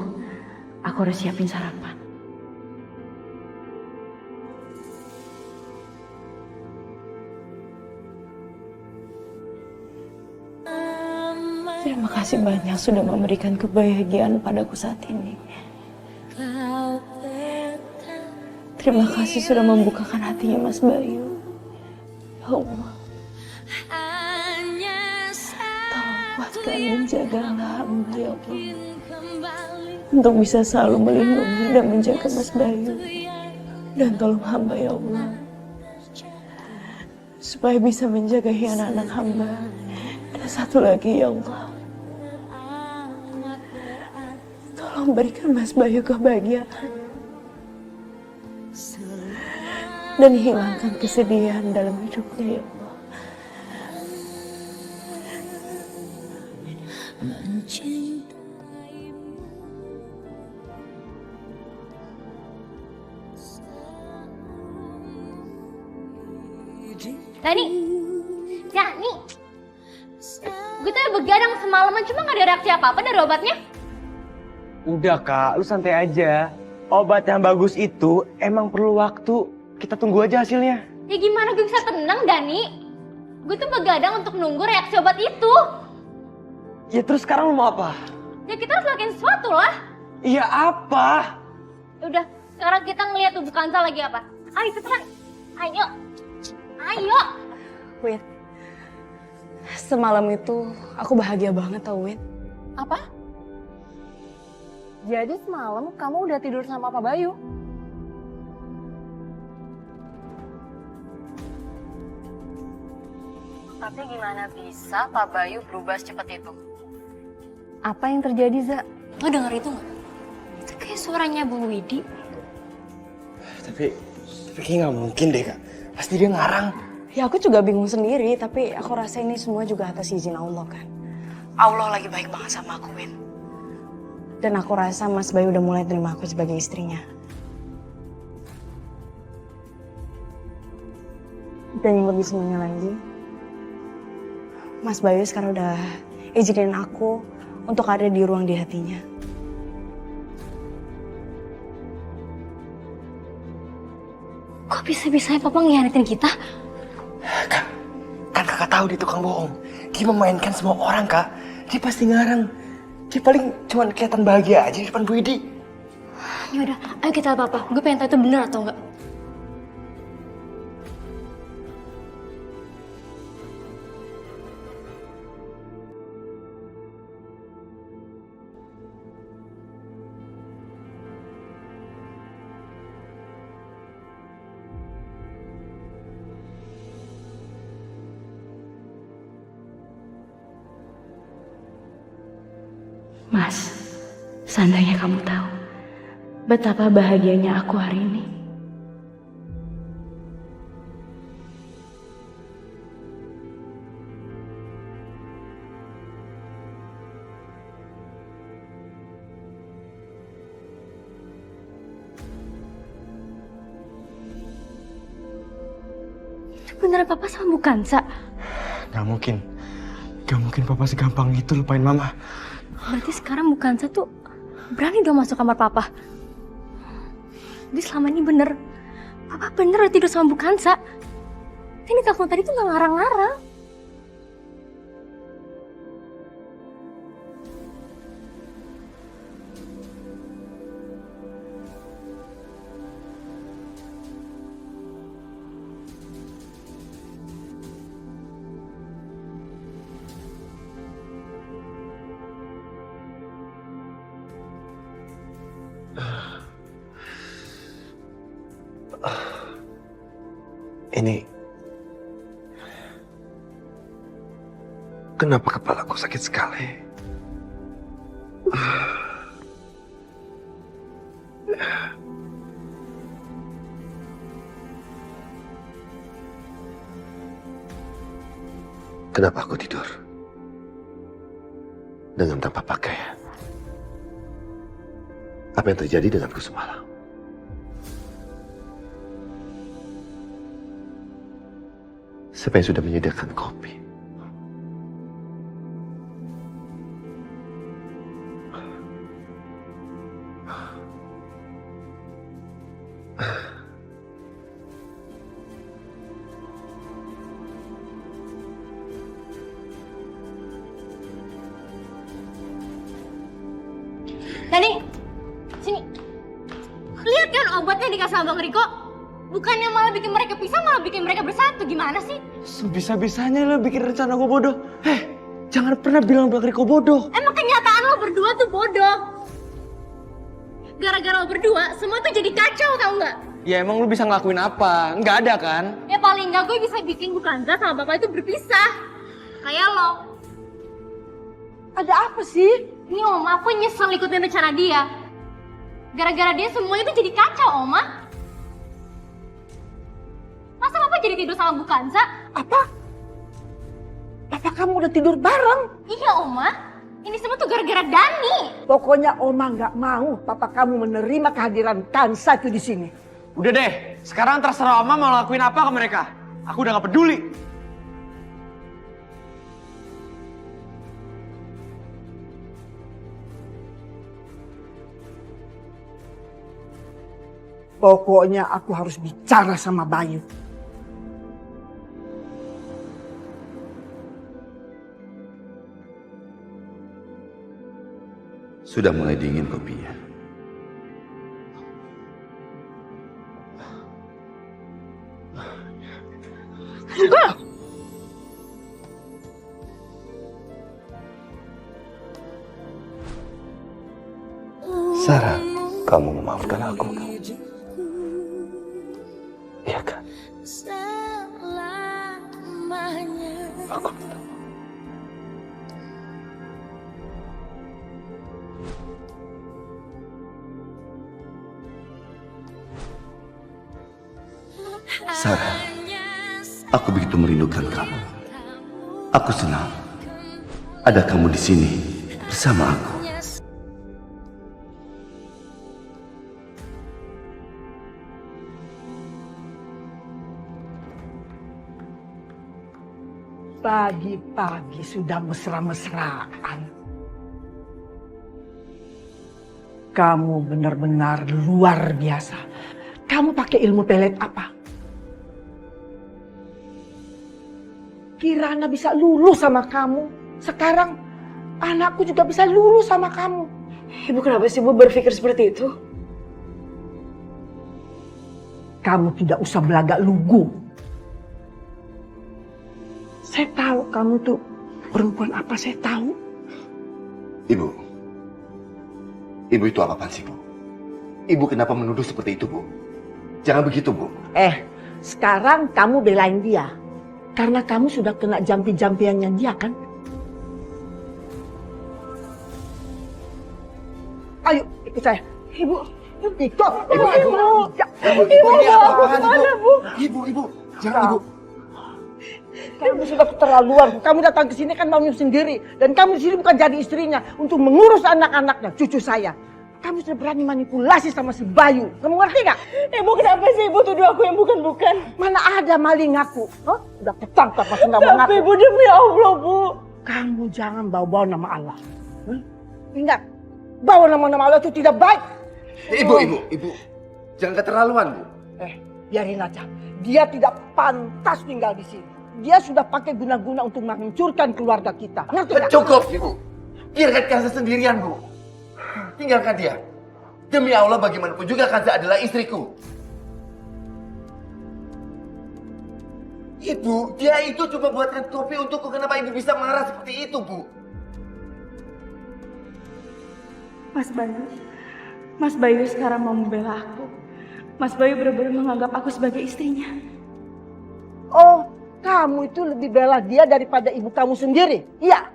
aku harus siapin sarapan. Terima kasih banyak sudah memberikan kebahagiaan padaku saat ini. Terima kasih sudah membukakan hatinya Mas Bayu. Ya Allah, tolong kuatkan dan jagalah hamba ya Allah, untuk bisa selalu melindungi dan menjaga Mas Bayu. Dan tolong hamba ya Allah, supaya bisa menjaga anak-anak hamba. Dan satu lagi ya Allah, tolong berikan Mas Bayu kebahagiaan dan hilangkan kesedihan dalam hidupnya ya Allah. Dani, gue tuh begadang semalaman cuma gak ada reaksi apa-apa dari obatnya. Udah kak, lu santai aja. Obat yang bagus itu emang perlu waktu. Kita tunggu aja hasilnya. Ya gimana gue bisa tenang, Dani? Gue tuh begadang untuk nunggu reaksi obat itu. Ya terus sekarang lu mau apa? Ya kita harus lakuin sesuatu lah. Iya apa? Udah, sekarang kita ngeliat tubuh Kansa lagi apa. Ayo cepetan, ayo. Ayo. Win, semalam itu aku bahagia banget tau Win. Apa? Jadi semalam kamu udah tidur sama Pak Bayu? Tapi gimana bisa Pak Bayu berubah secepat itu? Apa yang terjadi, Za? Lo denger itu gak? Itu kayak suaranya Bu Widi. Tapi kayak gak mungkin deh kak. Pasti dia ngarang. Ya aku juga bingung sendiri, tapi aku rasa ini semua juga atas izin Allah kan. Allah lagi baik banget sama aku Win. Dan aku rasa Mas Bayu udah mulai terima aku sebagai istrinya. Dan yang lebih senangnya lagi, Mas Bayu sekarang udah izinin aku untuk ada di ruang di hatinya. Kok bisa-bisanya papa ngianatin kita? Kan kakak tahu dia tukang bohong. Dia memainkan semua orang, Kak. Dia pasti ngarang. Dia paling cuma kelihatan bahagia aja di depan Bu Idi. Yaudah, ayo kita lihat papa. Gue pengen tahu itu bener atau enggak. Mas, seandainya kamu tahu betapa bahagianya aku hari ini. Beneran papa sama Bu Kansa? Gak mungkin. Gak mungkin papa segampang itu lupain mama. Berarti sekarang Bu Kansa tuh berani dong masuk kamar papa. Jadi selama ini bener. Papa bener udah tidur sama Bu Kansa. Ini telepon tadi tuh gak ngarang-ngarang. Ini... Kenapa kepalaku sakit sekali? Kenapa aku tidur dengan tanpa pakaian? Apa yang terjadi denganku semalam? Siapa yang sudah menyediakan kopi? Dani, sini. Lihat kan obatnya dikasih sama Bang Riko. Bukannya malah bikin mereka pisah, malah bikin mereka bersatu. Gimana sih? Sebisa-bisanya lo bikin rencana gue bodoh. Jangan pernah bilang Bang Riko bodoh. Emang kenyataan lo berdua tuh bodoh. Gara-gara lo berdua, semua tuh jadi kacau, tau nggak? Ya emang lo bisa ngelakuin apa? Nggak ada kan? Ya paling nggak gue bisa bikin Bu Kansa sama bapak itu berpisah. Kayak lo. Ada apa sih? Ini Oma, aku nyesel ikutin rencana dia. Gara-gara dia semuanya tuh jadi kacau, Oma. Masa Papa jadi tidur sama Bu Kansa? Apa? Papa kamu udah tidur bareng? Iya, Oma. Ini semua tuh gara-gara Dani. Pokoknya Oma nggak mau papa kamu menerima kehadiran Kansa itu di sini. Udah deh, sekarang terserah Oma mau lakuin apa ke mereka. Aku udah gak peduli. Pokoknya aku harus bicara sama Bayu. Sudah mulai dingin kopinya. Sarah, kamu memaafkan aku. Iya kan? Aku minta maaf. Sarah, aku begitu merindukan kamu. Aku senang ada kamu di sini bersama aku. Pagi-pagi sudah mesra-mesraan. Kamu benar-benar luar biasa. Kamu pakai ilmu pelet apa? Kirana bisa lulus sama kamu. Sekarang anakku juga bisa lulus sama kamu. Ibu kenapa sih Ibu berpikir seperti itu? Kamu tidak usah belagak lugu. Saya tahu kamu tuh perempuan apa, saya tahu. Ibu itu apa-apaan sih, Bu? Ibu kenapa menuduh seperti itu, Bu? Jangan begitu, Bu. Sekarang kamu belain dia. Karena kamu sudah kena jampi-jampiannya dia, kan? Ayo, ikut saya. Ibu, ikut. Ibu, jangan, Ibu. Kamu sudah keterlaluan. Kamu datang ke sini kan maunya sendiri. Dan kamu di sini bukan jadi istrinya. Untuk mengurus anak-anaknya, cucu saya. Kamu sudah berani manipulasi sama si Bayu. Kamu ngerti gak? Ibu kenapa sih Ibu tuduh aku yang bukan-bukan? Mana ada maling aku? Udah ketangkap masih gak mau ngaku. Tapi Ibu demi Allah, Bu. Kamu jangan bawa-bawa nama Allah. Ingat, bawa nama-nama Allah itu tidak baik. Ibu. Jangan keterlaluan, Bu. Biarin aja. Dia tidak pantas tinggal di sini. Dia sudah pakai guna-guna untuk menghancurkan keluarga kita. Ngerti gak? Cukup, Ibu. Biarkan Kanza sendirian, Bu. Tinggalkan dia. Demi Allah bagaimanapun juga Kanza adalah istriku. Ibu, dia itu cuma buatkan topi untukku. Kenapa Ibu bisa marah seperti itu, Bu? Mas Bayu sekarang mau membela aku. Mas Bayu benar-benar menganggap aku sebagai istrinya. Oh, kamu itu lebih bela dia daripada ibu kamu sendiri. Iya.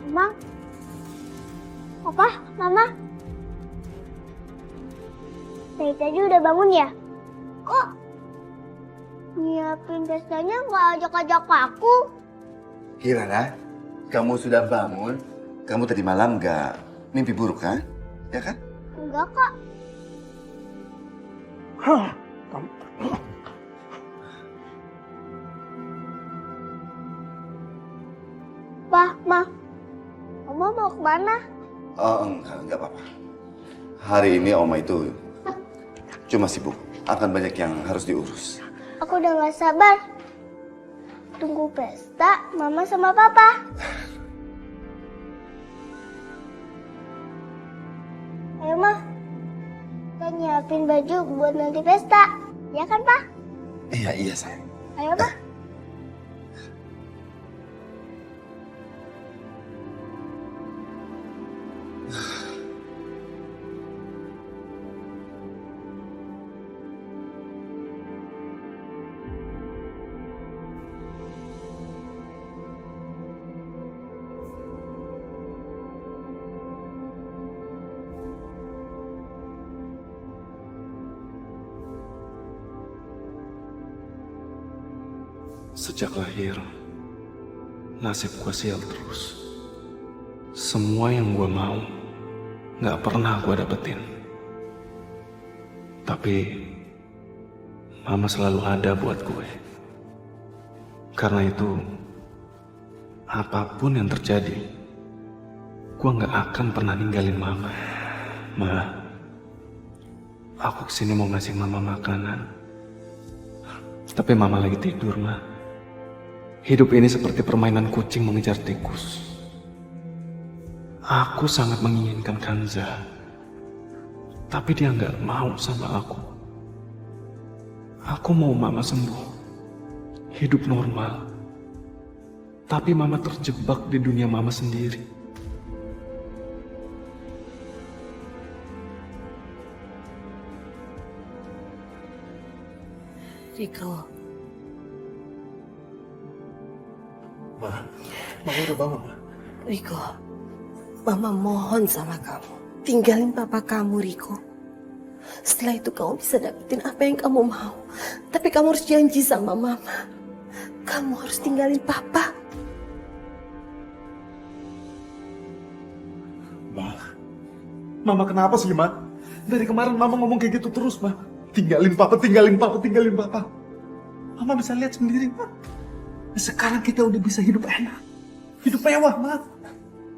Mama? Papa? Mama? Dari tadi udah bangun ya? Kok nyiapin pestanya nggak ajak-ajak aku? Kirana, kamu sudah bangun? Kamu tadi malam nggak mimpi buruk, kan? Ya kan? Enggak, Kak. Pa, Ma. Oma mau kemana? Oh, enggak apa-apa. Hari ini Oma itu cuma sibuk. Akan banyak yang harus diurus. Aku udah gak sabar. Tunggu pesta Mama sama Papa. Ayo, Ma. Kita nyiapin baju buat nanti pesta. Ya kan, Pa? Iya, sayang. Ayo, Pa. Sejak lahir, nasib gue sial terus. Semua yang gue mau, gak pernah gue dapetin. Tapi, Mama selalu ada buat gue. Karena itu, apapun yang terjadi, gue gak akan pernah ninggalin Mama. Ma, aku kesini mau ngasih Mama makanan. Tapi Mama lagi tidur, Ma. Hidup ini seperti permainan kucing mengejar tikus. Aku sangat menginginkan Kanza. Tapi dia nggak mau sama aku. Aku mau Mama sembuh. Hidup normal. Tapi Mama terjebak di dunia Mama sendiri. Riko. Mama udah bangun, Ma. Riko, Mama mohon sama kamu. Tinggalin papa kamu, Riko. Setelah itu kamu bisa dapetin apa yang kamu mau. Tapi kamu harus janji sama Mama. Kamu harus tinggalin papa. Mama kenapa sih, Ma? Dari kemarin Mama ngomong kayak gitu terus, Ma. Tinggalin Papa, tinggalin Papa, tinggalin Papa. Mama bisa lihat sendiri, Ma. Sekarang kita udah bisa hidup enak. Hidup mewah, Ma.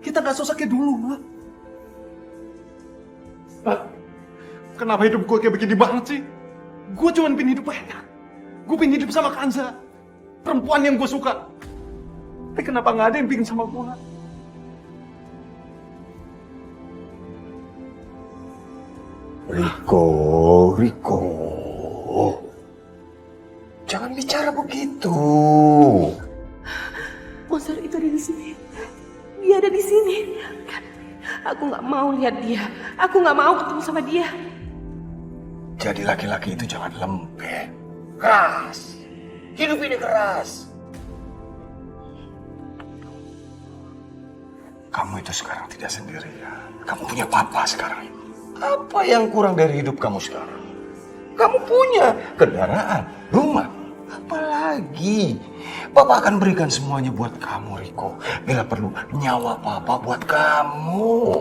Kita gak susah kayak dulu, Ma. Ma, kenapa hidup gue kayak begini banget sih? Gue cuma pengen hidup enak. Gue pengen hidup sama Kanza. Perempuan yang gue suka. Tapi kenapa gak ada yang pengen sama gue? Riko. Jangan bicara begitu. Monster itu ada di sini. Dia ada di sini. Aku nggak mau lihat dia. Aku nggak mau ketemu sama dia. Jadi laki-laki itu jangan lembek. Keras. Hidup ini keras. Kamu itu sekarang tidak sendirian. Kamu punya papa sekarang ini. Apa yang kurang dari hidup kamu sekarang? Kamu punya kendaraan, rumah, apalagi? Papa akan berikan semuanya buat kamu, Riko. Bila perlu, nyawa Papa buat kamu.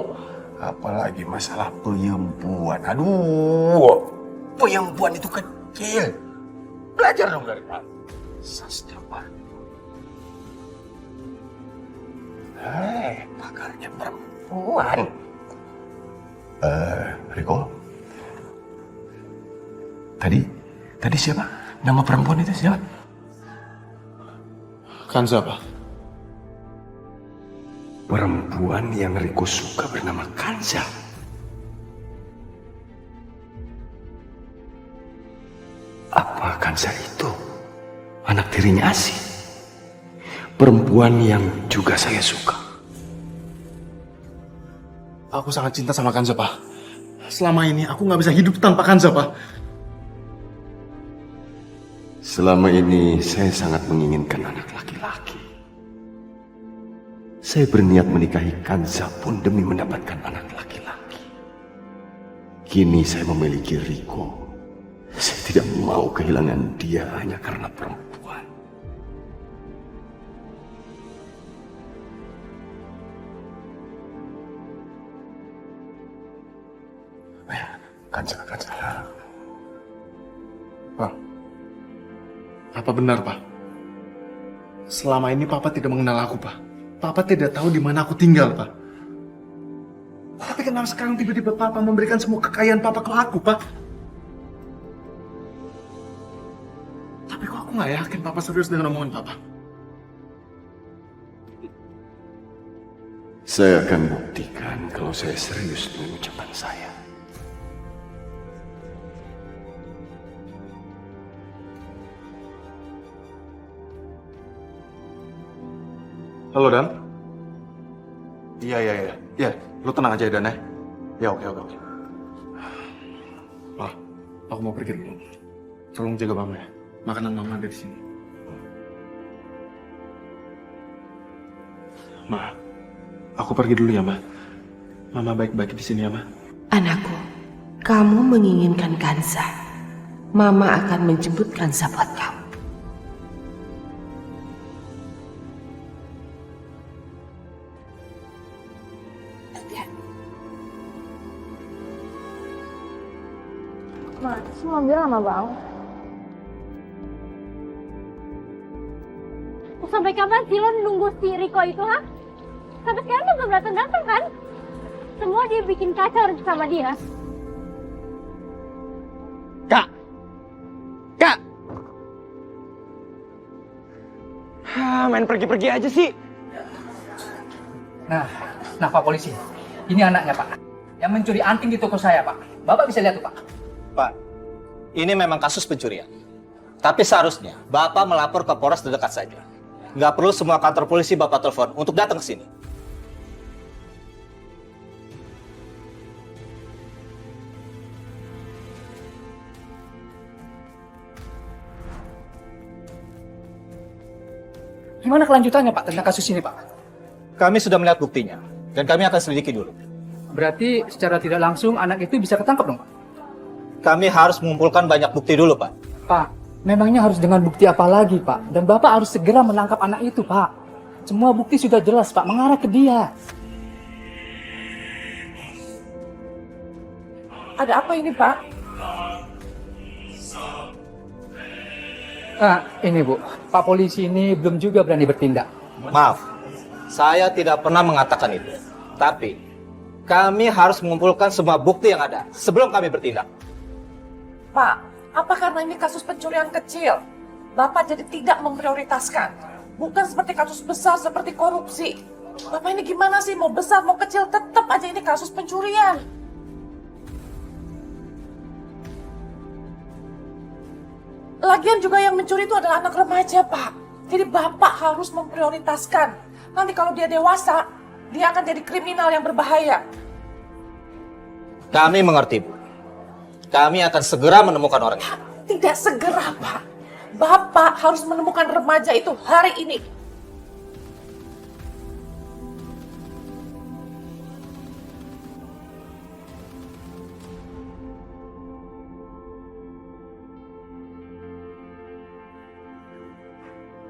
Apalagi masalah penyembuhan. Aduh, penyembuhan itu kecil. Belajar dong dari Papa. Sastra. Pakarnya perempuan. Riko, tadi siapa? Nama perempuan itu siapa? Kanza, Pak. Perempuan yang Riko suka bernama Kanza. Apa Kanza itu anak tirinya Asi? Perempuan yang juga saya suka. Aku sangat cinta sama Kanza, Pak. Selama ini aku nggak bisa hidup tanpa Kanza, Pak. Selama ini saya sangat menginginkan anak laki-laki. Saya berniat menikahi Kanza pun demi mendapatkan anak laki-laki. Kini saya memiliki Riko. Saya tidak mau kehilangan dia hanya karena perempuan. Kanza. Pak, apa benar, Pak? Selama ini Papa tidak mengenal aku, Pak. Papa tidak tahu di mana aku tinggal, Pak. Tapi kenapa sekarang tiba-tiba Papa memberikan semua kekayaan Papa ke aku, Pak? Tapi kok aku nggak yakin Papa serius dengan omongan Papa? Saya akan buktikan kalau saya serius dengan ucapan saya. Halo, Dan. Iya. Lu tenang aja, Dan, ya. Ya, oke. Pak, aku mau pergi dulu. Tolong jaga Mama, ya. Makanan Mama ada di sini. Ma, aku pergi dulu ya, Ma. Mama baik-baik di sini ya, Ma. Anakku, kamu menginginkan Kanza. Mama akan menjemput Kanza buat kamu. Mas, mobil lama banget. Sampai kapan sih lo nunggu si Riko itu, ha? Sampai sekarang dia belum datang kan? Semua dia bikin kacau sama dia. Kak! Main pergi-pergi aja sih. Nah Pak Polisi, ini anaknya Pak. Yang mencuri anting di toko saya, Pak. Bapak bisa lihat tuh, Pak. Pak, ini memang kasus pencurian. Tapi seharusnya Bapak melapor ke Polres terdekat saja. Nggak perlu semua kantor polisi Bapak telepon untuk datang ke sini. Gimana kelanjutannya, Pak, tentang kasus ini, Pak? Kami sudah melihat buktinya, dan kami akan selidiki dulu. Berarti secara tidak langsung anak itu bisa ketangkap dong, Pak? Kami harus mengumpulkan banyak bukti dulu, Pak. Pak, memangnya harus dengan bukti apa lagi, Pak? Dan Bapak harus segera menangkap anak itu, Pak. Semua bukti sudah jelas, Pak, mengarah ke dia. Ada apa ini, Pak? Ini Bu, Pak polisi ini belum juga berani bertindak. Maaf, saya tidak pernah mengatakan itu. Tapi, kami harus mengumpulkan semua bukti yang ada sebelum kami bertindak. Pak, apa karena ini kasus pencurian kecil? Bapak jadi tidak memprioritaskan. Bukan seperti kasus besar seperti korupsi. Bapak ini gimana sih? Mau besar, mau kecil, tetap aja ini kasus pencurian. Lagian juga yang mencuri itu adalah anak remaja, Pak. Jadi Bapak harus memprioritaskan. Nanti kalau dia dewasa, dia akan jadi kriminal yang berbahaya. Kami mengerti, Bu. Kami akan segera menemukan orangnya. Tidak segera, Pak. Bapak harus menemukan remaja itu hari ini.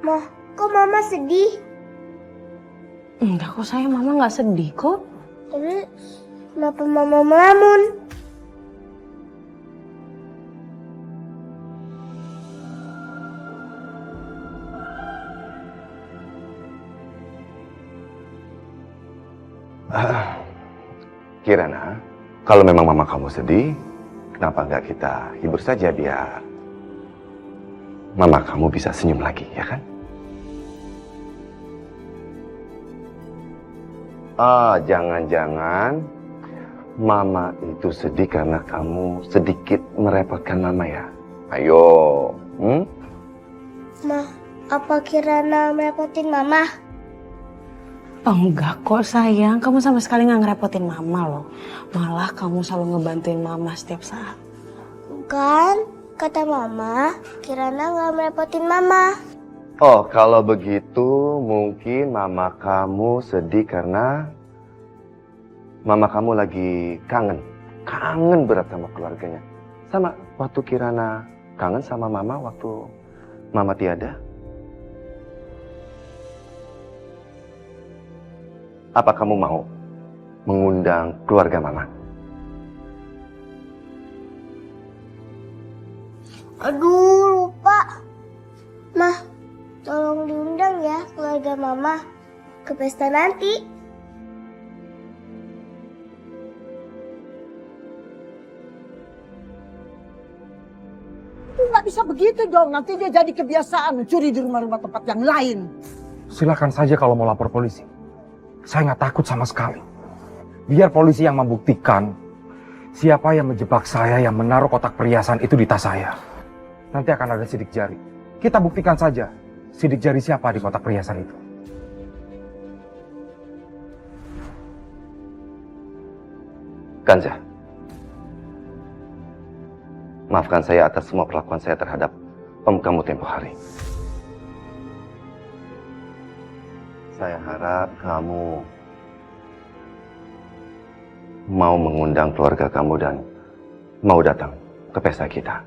Ma, kok Mama sedih? Enggak kok sayang, Mama nggak sedih kok. Tapi kenapa Mama melamun? Kirana, kalau memang mama kamu sedih, kenapa nggak kita hibur saja biar mama kamu bisa senyum lagi, ya kan? Jangan-jangan mama itu sedih karena kamu sedikit merepotkan mama ya? Ayo, Ma, apa Kirana merepotin Mama? Oh, enggak kok sayang, kamu sama sekali nggak ngerepotin Mama loh. Malah kamu selalu ngebantuin Mama setiap saat. Kan, kata Mama, Kirana nggak merepotin Mama. Oh, kalau begitu mungkin mama kamu sedih karena mama kamu lagi kangen. Kangen berat sama keluarganya. Sama waktu Kirana kangen sama mama waktu mama tiada. Apa kamu mau mengundang keluarga mama? Aduh, lupa. Ma, tolong diundang ya keluarga Mama ke pesta nanti. Nggak bisa begitu dong, nanti dia jadi kebiasaan mencuri di rumah-rumah tempat yang lain. Silakan saja kalau mau lapor polisi. Saya nggak takut sama sekali. Biar polisi yang membuktikan siapa yang menjebak saya yang menaruh kotak perhiasan itu di tas saya. Nanti akan ada sidik jari. Kita buktikan saja sidik jari siapa di kotak perhiasan itu. Kanza, maafkan saya atas semua perlakuan saya terhadap om kamu tempo hari. Saya harap kamu mau mengundang keluarga kamu dan mau datang ke pesta kita.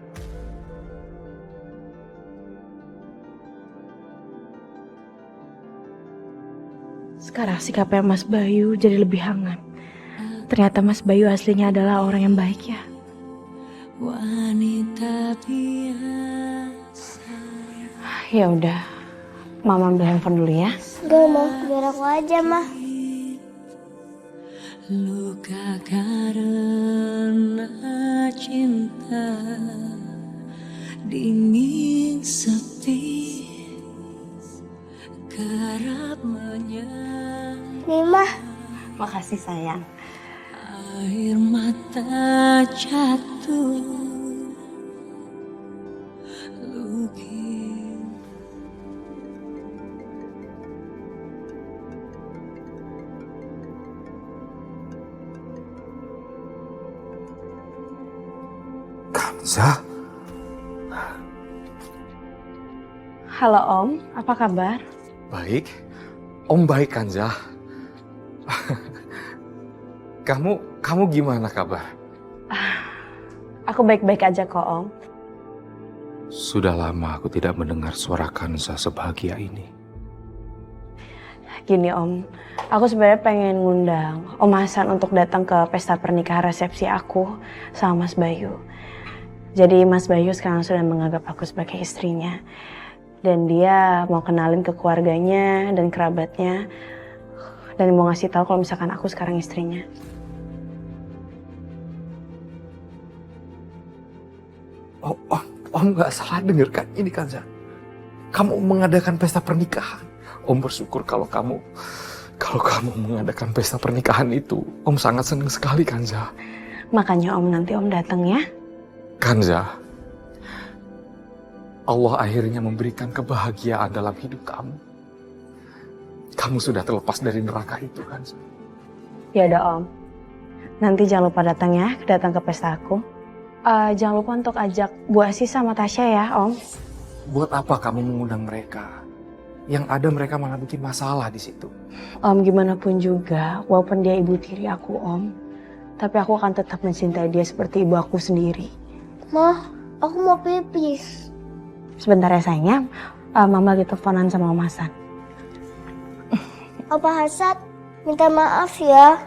Sekarang sikapnya Mas Bayu jadi lebih hangat. Ternyata Mas Bayu aslinya adalah orang yang baik ya. Wanita biasa. Ya udah, Mama ambil handphone dulu ya. Gak mau, biar aku aja, Ma. Luka karena cinta, dingin sepi, kerap menyang. Nih, Ma. Makasih sayang. Air mata jatuh. Kanza? Halo Om, apa kabar? Baik. Om baik, Kanza. Kamu gimana kabar? Aku baik-baik aja kok Om. Sudah lama aku tidak mendengar suara Kanza sebahagia ini. Gini Om, aku sebenarnya pengen ngundang Om Hasan untuk datang ke pesta pernikahan resepsi aku sama Mas Bayu. Jadi Mas Bayu sekarang sudah menganggap aku sebagai istrinya. Dan dia mau kenalin ke keluarganya dan kerabatnya. Dan mau ngasih tahu kalau misalkan aku sekarang istrinya. Om nggak salah denger kan ini Kanza. Kamu mengadakan pesta pernikahan. Om bersyukur kalau kamu mengadakan pesta pernikahan itu. Om sangat senang sekali Kanza. Makanya Om nanti Om datang ya. Kanza, Allah akhirnya memberikan kebahagiaan dalam hidup kamu. Kamu sudah terlepas dari neraka itu Kanza. Ya udah Om. Nanti jangan lupa datang ya, datang ke pesta aku. Jangan lupa untuk ajak Bu Asis sama Tasya ya Om. Buat apa kamu mengundang mereka? Yang ada mereka malah bikin masalah di situ. Om gimana pun juga, walaupun dia ibu tiri aku Om, tapi aku akan tetap mencintai dia seperti ibu aku sendiri. Ma, aku mau pipis. Sebentar ya sayangnya, Mama lagi teleponan sama Om Hasan. Opa Hasan, minta maaf ya.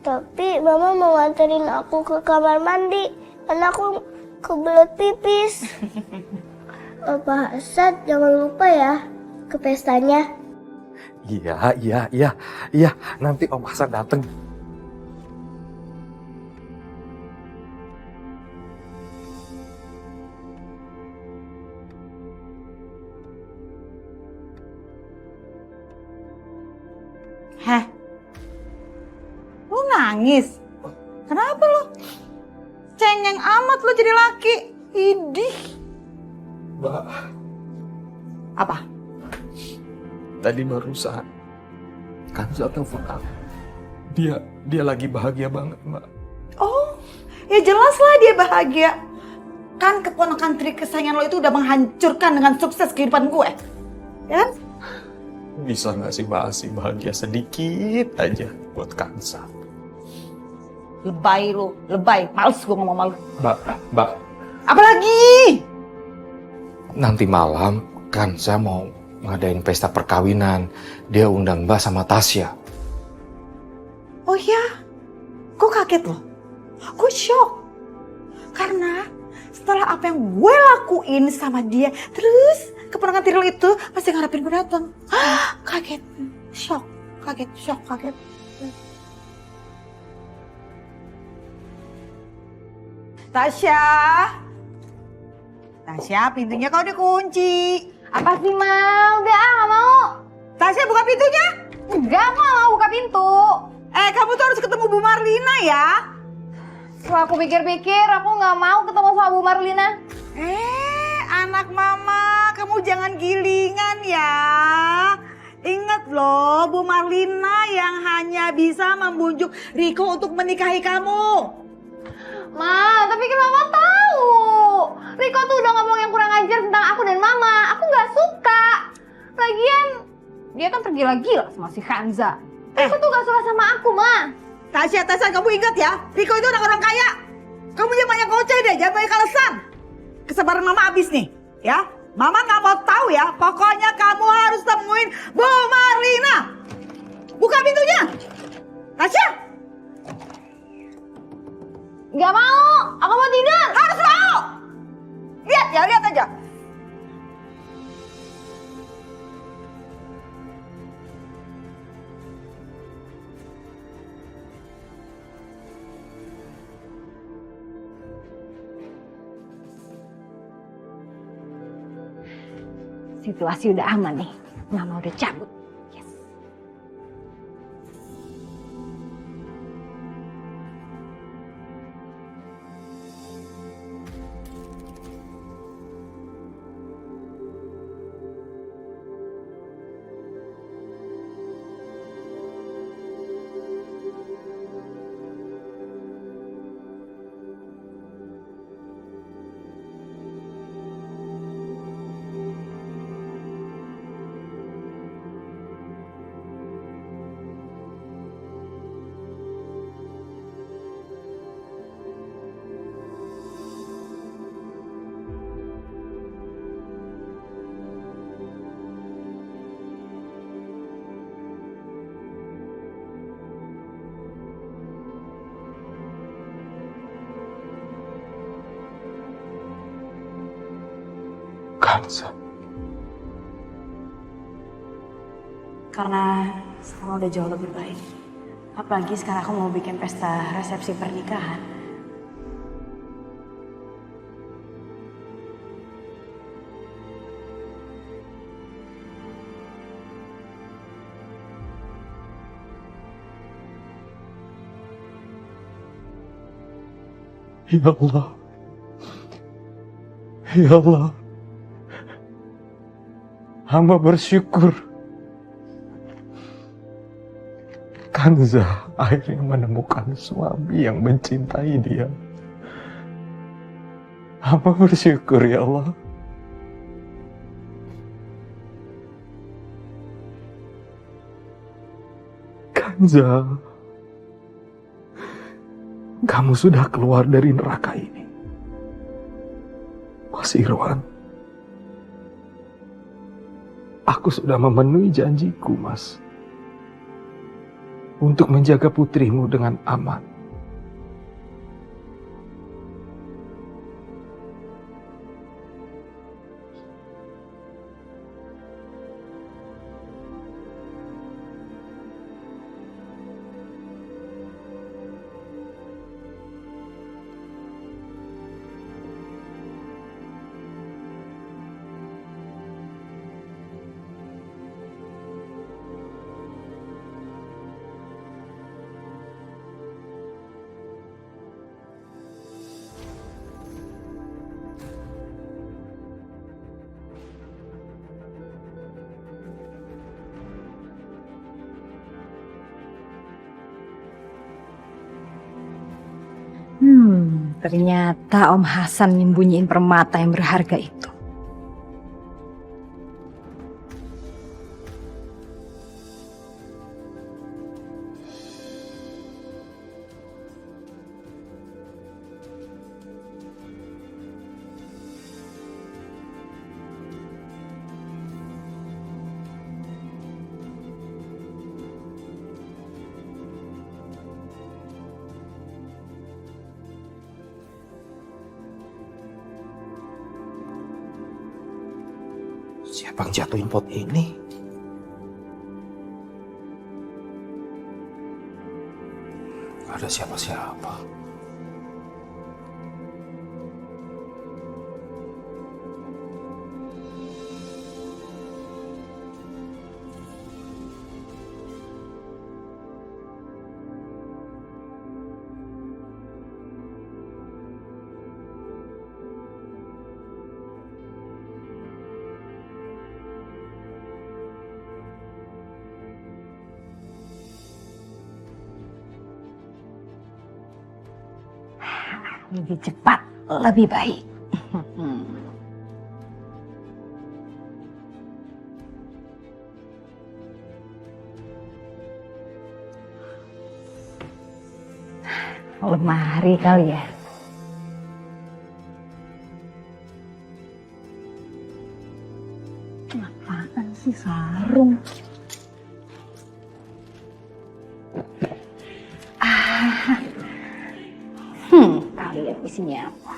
Tapi Mama mau nganterin aku ke kamar mandi karena aku kebelet pipis. Opa Hasan jangan lupa ya ke pestanya. Iya. Nanti Om Hasan dateng. Heh, lu nangis? Kenapa lu? Cengeng amat lu jadi laki. Idih. Mbak. Apa? Tadi barusan Kanza telepon aku. Dia lagi bahagia banget, Mbak. Oh, ya jelaslah dia bahagia. Kan keponakan tiri kesayangan lo itu udah menghancurkan dengan sukses kehidupan gue. Ya kan? Bisa gak sih Mbak Asi bahagia sedikit aja buat Kanza? Lebay lu, lebay. Males gue ngomong sama lu. Mbak. Apa lagi? Nanti malam Kanza mau ngadain pesta perkawinan. Dia undang Mbak sama Tasya. Oh ya? Gue kaget loh. Gue shock. Karena setelah apa yang gue lakuin sama dia, terus keponakan tiri lo itu masih ngarepin gue datang. Kaget. Shock. Kaget. Tasya, pintunya kau dikunci. Apa sih, Ma? Udah, gak mau. Tasya, buka pintunya. Enggak, aku gak mau buka pintu. Kamu tuh harus ketemu Bu Marlina ya. Setelah aku pikir-pikir, aku gak mau ketemu sama Bu Marlina. Anak mama, kamu jangan gilingan ya. Ingat loh, Bu Marlina yang hanya bisa membujuk Riko untuk menikahi kamu. Ma, tapi kan Mama tahu. Riko tuh udah ngomong yang kurang ajar tentang aku dan Mama. Aku gak suka. Lagian, dia kan tergila-gila sama si Kanza. Riko tuh gak suka sama aku, Ma. Tasya, kamu ingat ya, Riko itu orang kaya. Kamu jangan banyak ngoceh deh, jangan banyak alasan. Kesabaran Mama habis nih, ya. Mama gak mau tahu ya, pokoknya kamu harus temuin Bu Marlina. Buka pintunya. Tasya. Gak mau, aku mau tidur. Harus mau. Lihat aja. Situasi udah aman nih. Mama udah cabut. Kanza. Karena sekarang udah jauh lebih baik. Apalagi sekarang aku mau bikin pesta resepsi pernikahan. Ya Allah. Ya Allah. Hamba bersyukur Kanza akhirnya menemukan suami yang mencintai dia. Hamba bersyukur ya Allah. Kanza, kamu sudah keluar dari neraka ini. Mas Irwan, aku sudah memenuhi janjiku, Mas, untuk menjaga putrimu dengan aman. Ternyata Om Hasan nyembunyiin permata yang berharga itu. Siapa yang jatuhin pot ini? Gak ada siapa-siapa. Lebih cepat, lebih baik. Lemari kali ya. Apaan sih sarung? Lihat isinya apa.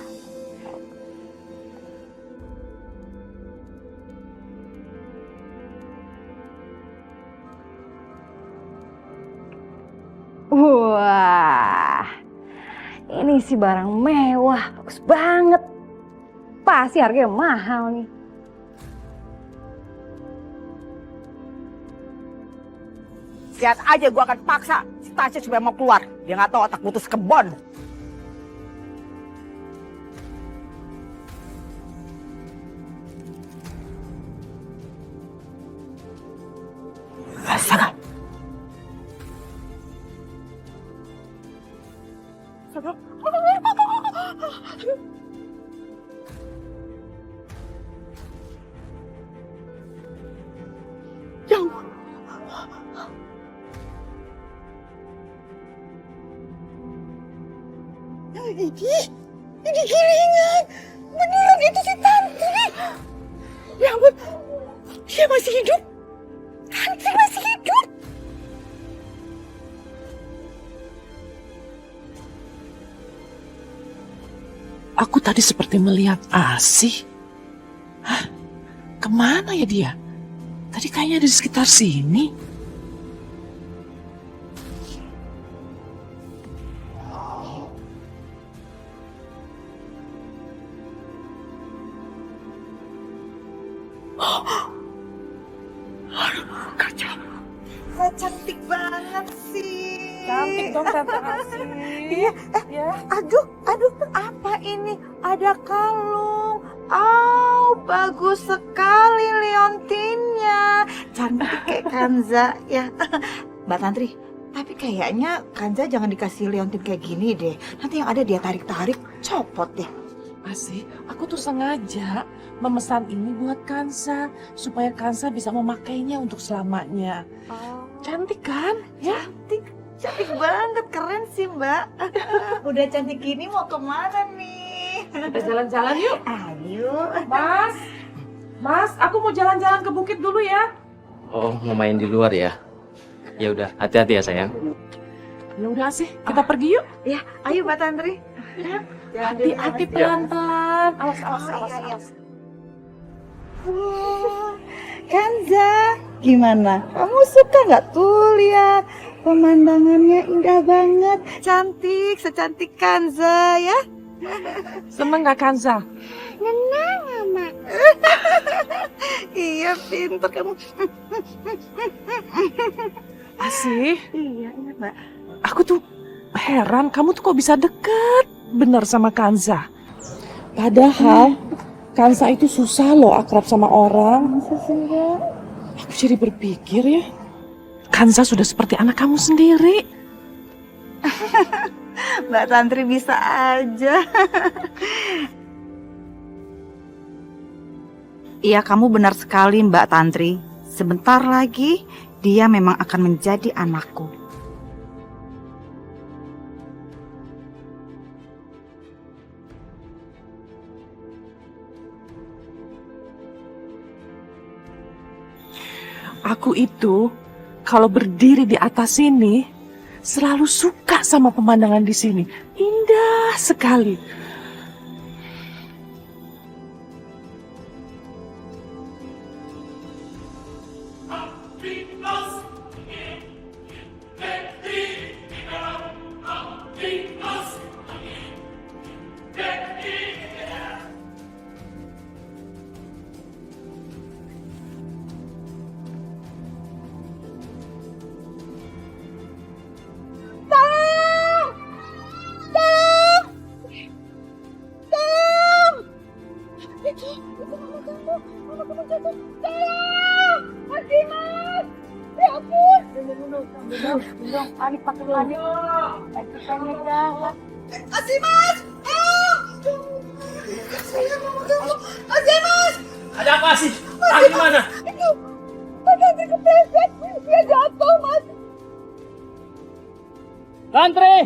Wah, ini sih barang mewah, bagus banget. Pasti harganya mahal nih. Lihat aja gue akan paksa si Tasya supaya mau keluar. Dia nggak tahu otak putus kebon. Astaga. Ini gilingan. Beneran itu si Tanti. Ya ampun, dia masih hidup. Tanti masih hidup. Aku tadi seperti melihat Asih. Hah? Kemana ya dia? Tadi kayaknya ada di sekitar sini. Cantik banget sih. Cantik dong Tante Asih. Iya. Aduh, apa ini? Ada kalung. Bagus sekali liontinnya. Cantik kayak Kanza ya. Mbak Tantri, tapi kayaknya Kanza jangan dikasih liontin kayak gini deh. Nanti yang ada dia tarik-tarik, copot deh. Asih, aku tuh sengaja memesan ini buat Kansa supaya Kansa bisa memakainya untuk selamanya. Cantik kan? Ya? Cantik banget, keren sih Mbak. Udah cantik gini mau kemana nih? Kita jalan-jalan yuk. Ayo. Mas, aku mau jalan-jalan ke bukit dulu ya. Oh, mau main di luar ya? Ya udah, hati-hati ya sayang. Ya udah sih, kita pergi yuk. Ya, ayo Mbak Tantri. Hati-hati pelan-pelan. Awas. Wah, Kanza, gimana? Kamu suka nggak tuh lihat pemandangannya indah banget, cantik, secantik Kanza ya? Seneng nggak Kanza? Senang, Mama. Iya, pintar kamu. Asih? Iya, Mbak. Aku tuh heran, kamu tuh kok bisa deket bener sama Kanza. Padahal Kanza itu susah loh akrab sama orang. Aku jadi berpikir ya, Kanza sudah seperti anak kamu sendiri. Mbak Tantri bisa aja. Iya, kamu benar sekali Mbak Tantri. Sebentar lagi dia memang akan menjadi anakku. Aku itu kalau berdiri di atas sini selalu suka sama pemandangan di sini. Indah sekali. Ada apa sih? Tadi mana? Itu, Tantri kepleset, dia jatuh Mas. Tantri!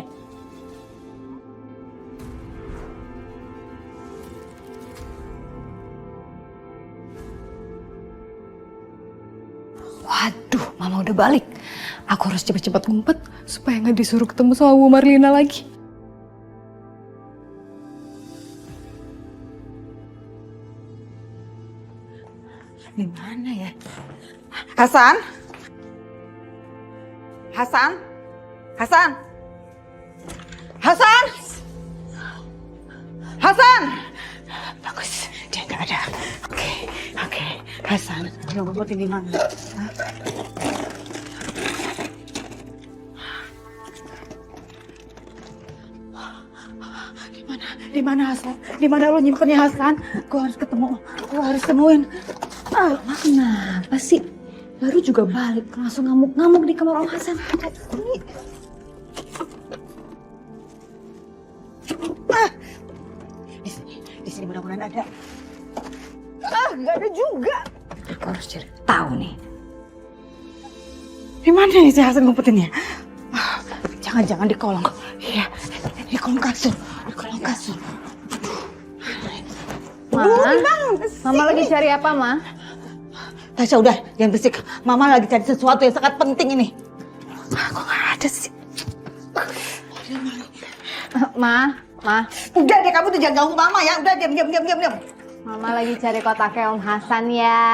Waduh, Mama udah balik. Aku harus cepet-cepet ngumpet supaya nggak disuruh ketemu sama Bu Marlina lagi. Di mana ya? Hasan? Hasan? Hasan? Hasan? Hasan? Bagus, dia nggak ada. Oke. Hasan, udah ngumpet di mana? Di mana Hasan? Di mana lo nyimpennya Hasan? Gue harus ketemu. Gue harus temuin. Kenapa sih? Baru juga balik, langsung ngamuk-ngamuk di kamar Om Hasan. Di sini mudah-mudahan ada. Nggak ada juga. Aku harus cari tahu nih. Di mana nih si Hasan ngumpetinnya? Jangan-jangan di kolong. Iya, di kolong kasur. Di kolong kasur. Mama lagi cari apa, Ma? Tasya udah, jangan berisik. Mama lagi cari sesuatu yang sangat penting ini. Kok nggak ada sih? Ma. Udah deh, kamu tuh jangan ganggu Mama ya. Udah, diam. Mama lagi cari kotaknya Om Hasan ya.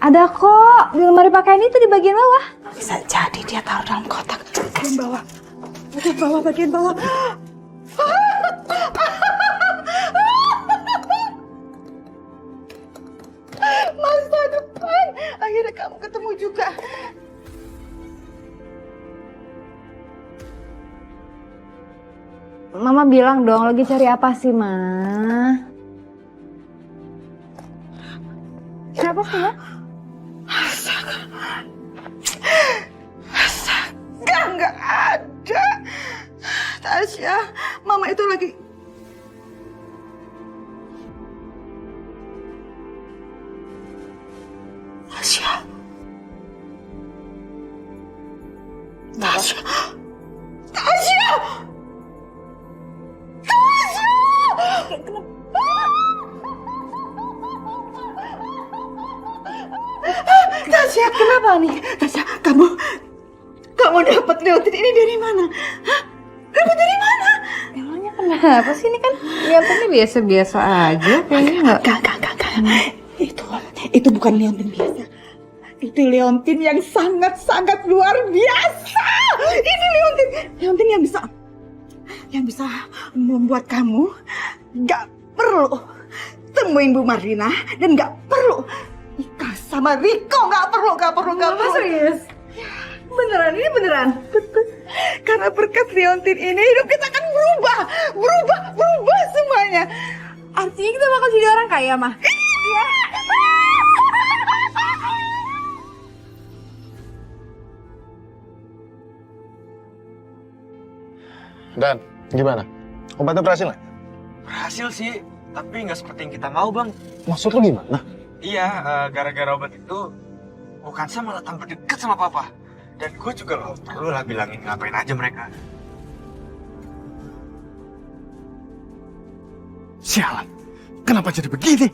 Ada kok, di lemari pakaian itu di bagian bawah. Bisa jadi dia taruh dalam kotak. Bagian bawah. Bagian bawah, bagian bawah. Masa depan. Akhirnya kamu ketemu juga. Mama bilang dong, lagi cari apa sih, Ma? Kenapa sih, Ma? Astaga, nggak ada. Tasya, Mama itu lagi... Tasya. Tasya. Tasya. Tasya, kenapa nih? Tasya, kamu dapat leontin ini dari mana? Hah? Dapat dari mana? Emangnya kenapa sih? Ini kan leontinnya biasa-biasa aja. Kayaknya nggak. Itu bukan leontin biasa. Itu leontin yang sangat-sangat luar biasa. Ini leontin yang bisa membuat kamu nggak perlu temuin Bu Marlina dan nggak perlu nikah sama Riko. Nggak perlu. Serius? Beneran? Ini beneran? Betul. Karena berkat leontin ini hidup kita akan berubah semuanya. Artinya kita bakal jadi orang kaya, Mah? Iya. Dan, gimana? Obatnya berhasil nggak? Berhasil sih, tapi nggak seperti yang kita mau, Bang. Maksud lu gimana? Iya, gara-gara obat itu, bukan saya malah tambah deket sama Papa. Dan gue juga nggak perlu lah bilangin ngapain aja mereka. Sialan, kenapa jadi begini?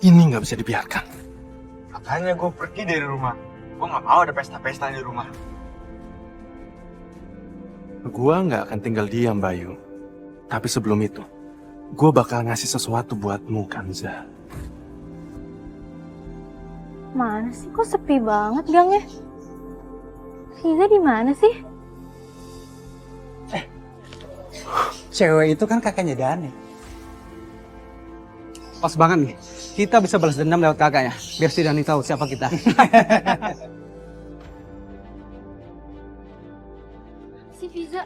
Ini nggak bisa dibiarkan. Makanya gue pergi dari rumah. Gue nggak mau ada pesta-pesta di rumah. Gua nggak akan tinggal diam, Bayu. Tapi sebelum itu, gua bakal ngasih sesuatu buatmu, Kanza. Mana sih? Kok sepi banget gangnya? Riza di mana sih? Cewek itu kan kakaknya Dani. Pas banget nih. Kita bisa balas dendam lewat kakaknya. Biar si Dani tahu siapa kita. Si Riza.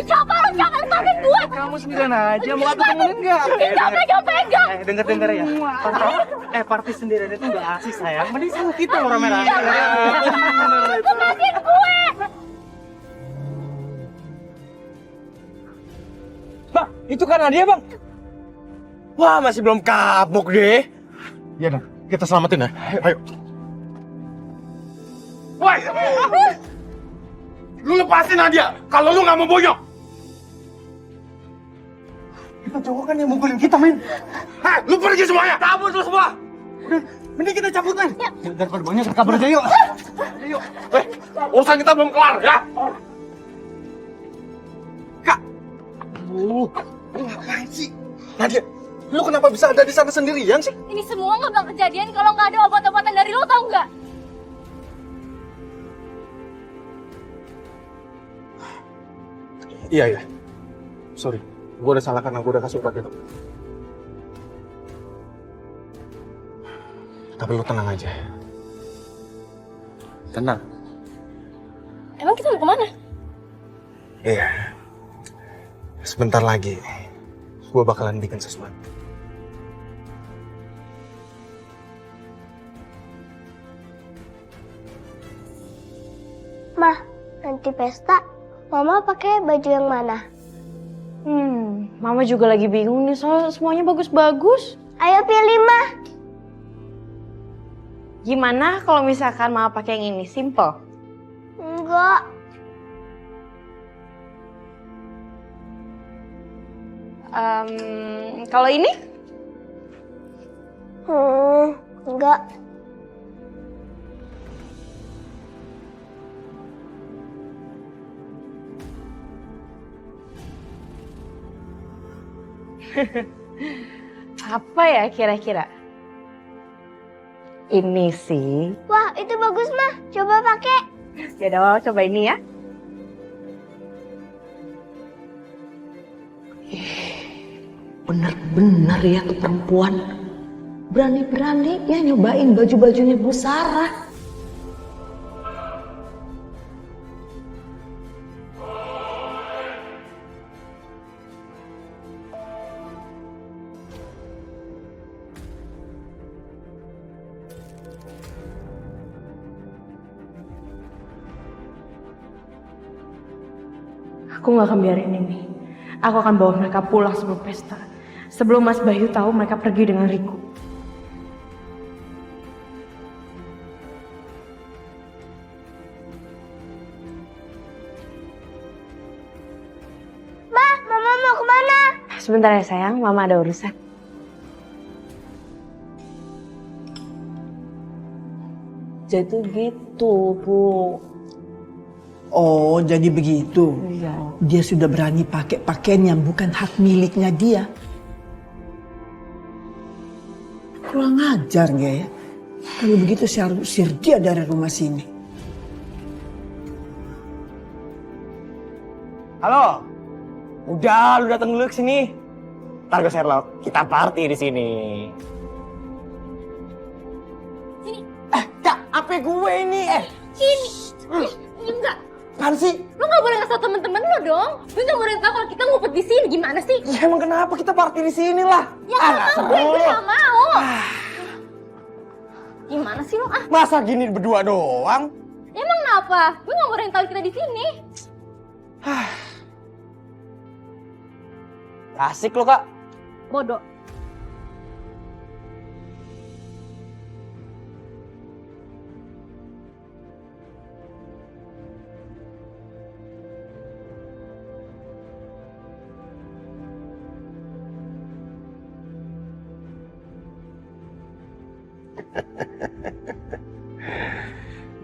Coba lu jangan lepasin gue! Kamu sendirian aja, mau aku temenin nggak? Jangan pegang-pegang! Denger ya. Party sendirian itu nggak asik, sayang. Mending sama kita orang merah. Lepasin gue! Bang, itu karena dia, Bang. Wah, masih belum kapok deh. Iya, Dan. Kita selamatin ya. Ayo. Woi! Lu lepasin Nadia, kalau lu nggak mau boyong. Kita cowok kan yang mukulin kita, men. Hah, lu pergi semuanya. Cabut lu semua. Mending kita cabut, men. Daripada banyak kabur aja, yuk. Ayo. Urusan kita belum kelar, ya. Kak. Lu ngapain sih? Nadia, lu kenapa bisa ada di sana sendirian sih? Ini semua nggak bakal kejadian kalau nggak ada obat-obatan dari lo, tau nggak? Iya. Sorry, gue udah salah karena gue udah kasih obat itu. Tapi lu tenang aja. Tenang. Emang kita mau kemana? Iya. Sebentar lagi, gue bakalan bikin sesuatu. Mah, nanti pesta, Mama pakai baju yang mana? Mama juga lagi bingung nih soal semuanya bagus-bagus. Ayo pilih, Mah. Gimana kalau misalkan Mama pakai yang ini, simple? Enggak. Kalau ini? Enggak. Apa ya kira-kira? Ini sih. Wah, itu bagus mah. Coba pakai. Ya dong, coba ini ya. Bener-bener ya tuh perempuan. Berani-beraninya nyobain baju-bajunya Bu Sarah. Aku gak akan biarin ini. Aku akan bawa mereka pulang sebelum pesta. Sebelum Mas Bayu tahu mereka pergi dengan Riku. Ma, Mama mau kemana? Sebentar ya sayang, Mama ada urusan. Jadi gitu, Bu. Oh, jadi begitu. Iya. Dia sudah berani pakai pakaian yang bukan hak miliknya dia. Kurang ajar nggak ya? Kalau begitu saya harus usir dia dari rumah sini. Halo. Udah, lu datang dulu ke sini. Ntar gue Sherlock, kita party di sini. Sini. Kak, apa gue ini? Sini. Enggak. Apaan sih? Lu gak boleh ngasih tau temen-temen lu dong. Lu gak boleh tau kalau kita ngumpet di sini. Gimana sih? Ya emang kenapa kita party di sini lah? Ya gak mau, gue gak mau. Gimana sih lu? Masa gini berdua doang? Emang kenapa? Gue gak boleh tau kita di sini. Asik lo kak. Bodoh.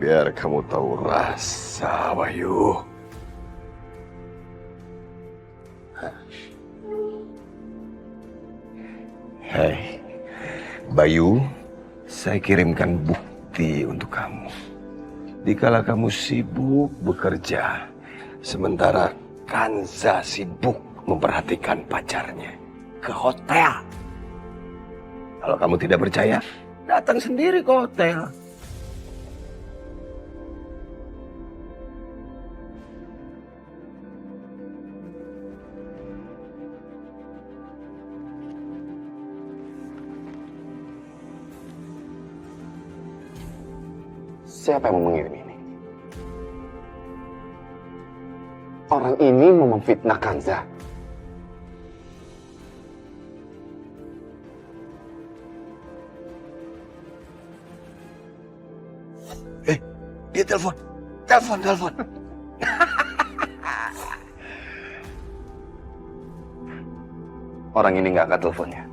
Biar kamu tahu rasa, Bayu. Hai, Bayu, saya kirimkan bukti untuk kamu. Dikala kamu sibuk bekerja, sementara Kanza sibuk memperhatikan pacarnya ke hotel. Kalau kamu tidak percaya, datang sendiri ke hotel. Siapa yang mau mengirim ini? Orang ini mau memfitnah Kanza. Dia telepon. Telepon. Orang ini nggak angkat teleponnya.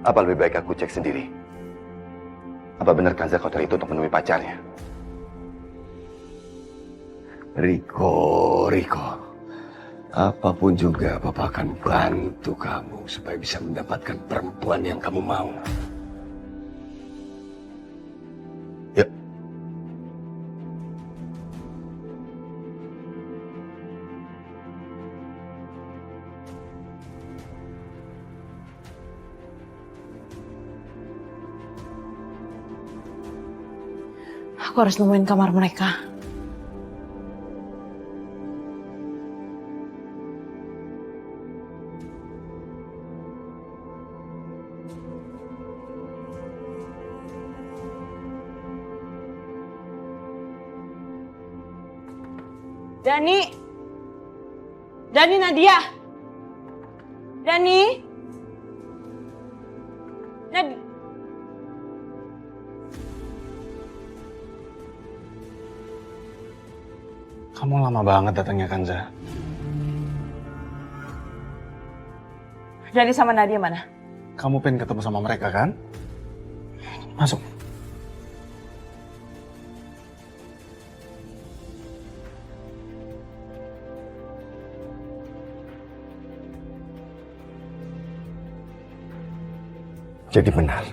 Apa lebih baik aku cek sendiri? Apa benar Kanza ke hotel itu untuk menemui pacarnya? Riko. Apapun juga Papa akan bantu kamu supaya bisa mendapatkan perempuan yang kamu mau. Yuk. Aku harus nemuin kamar mereka. Dani Nadia. Dani. Kamu lama banget datangnya Kanza. Dani sama Nadia mana? Kamu pengen ketemu sama mereka kan? Masuk. Jadi benar,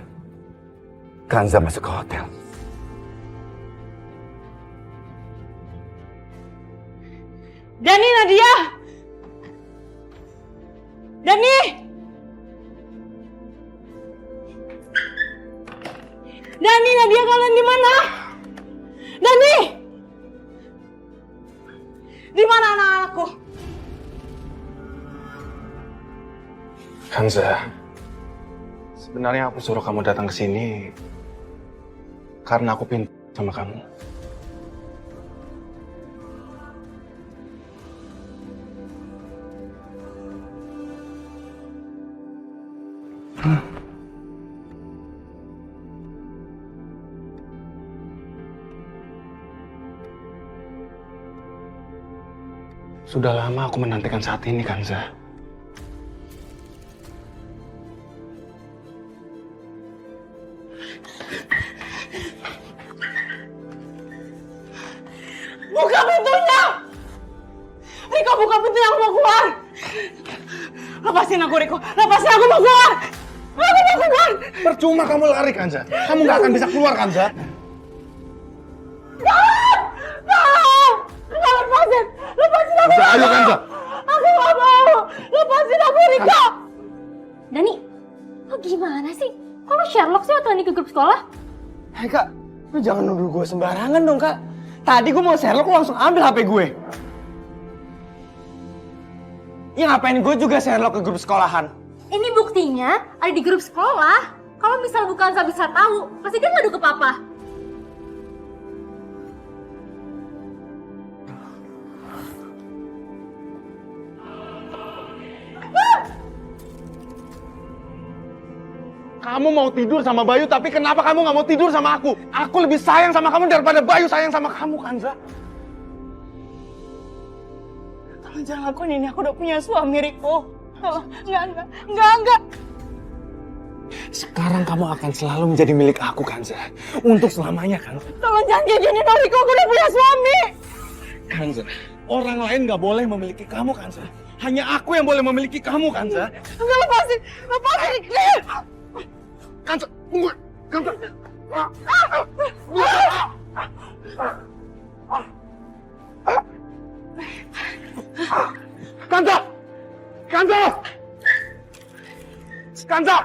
Kanza masuk ke hotel. Dani, Nadia! Dani! Dani, Nadia, kalian di mana? Dani! Di mana anak-anakku? Kanza, sebenarnya aku suruh kamu datang ke sini karena aku pintar sama kamu. Sudah lama aku menantikan saat ini, Kanza. Buka pintunya! Riko, buka pintunya, aku mau keluar! Lepasin aku, Riko. Lepasin, aku mau keluar! Aku mau keluar! Percuma kamu lari, Kanza. Kamu nggak akan bisa keluar, Kanza. Lepasin! Lepasin aku! Kanza, ayo, Kanza! Aku nggak mau! Lepasin aku, Riko! Dani, lo gimana sih? Kok lo Sherlock sih waktu ke grup sekolah? Hei kak, lu jangan nuduh gue sembarangan dong kak. Tadi gue mau Sherlock, lu langsung ambil HP gue. Ya ngapain gue juga Sherlock ke grup sekolahan? Ini buktinya ada di grup sekolah. Kalau misal bukan saya bisa tahu, pasti dia ngadu ke papa. Kamu mau tidur sama Bayu, tapi kenapa kamu nggak mau tidur sama aku? Aku lebih sayang sama kamu daripada Bayu sayang sama kamu, Kanza. Tolong jangan lakuin ini, aku udah punya suami, Riko. Tolong, enggak. Sekarang kamu akan selalu menjadi milik aku, Kanza. Untuk selamanya, Kanza. Tolong jangan kayak gini dong, Riko, aku udah punya suami. Kanza, orang lain nggak boleh memiliki kamu, Kanza. Hanya aku yang boleh memiliki kamu, Kanza. Enggak, lepasin, Kanza, tunggu, Kanza. Kanza! Kanza! Kanza!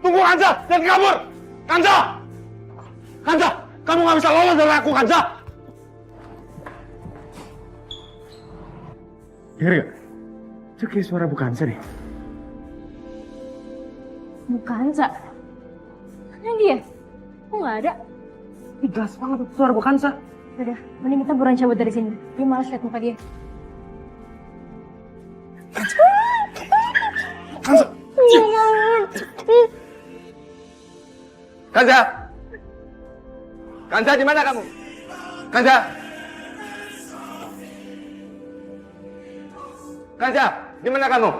Tunggu, Kanza! Jangan kabur! Kanza! Kanza! Kamu nggak bisa lolos dari aku, Kanza! Dengar gak? Itu kayak suara Bu Kanza nih. Bukan, Za. Mana dia? Kok nggak ada? Jelas banget itu suara Bu Kanza. Udah, mending kita buruan cabut dari sini. Gue malas liat muka dia. Kanza! Kanza! Kanza, di mana kamu? Kanza! Kanza, di mana kamu?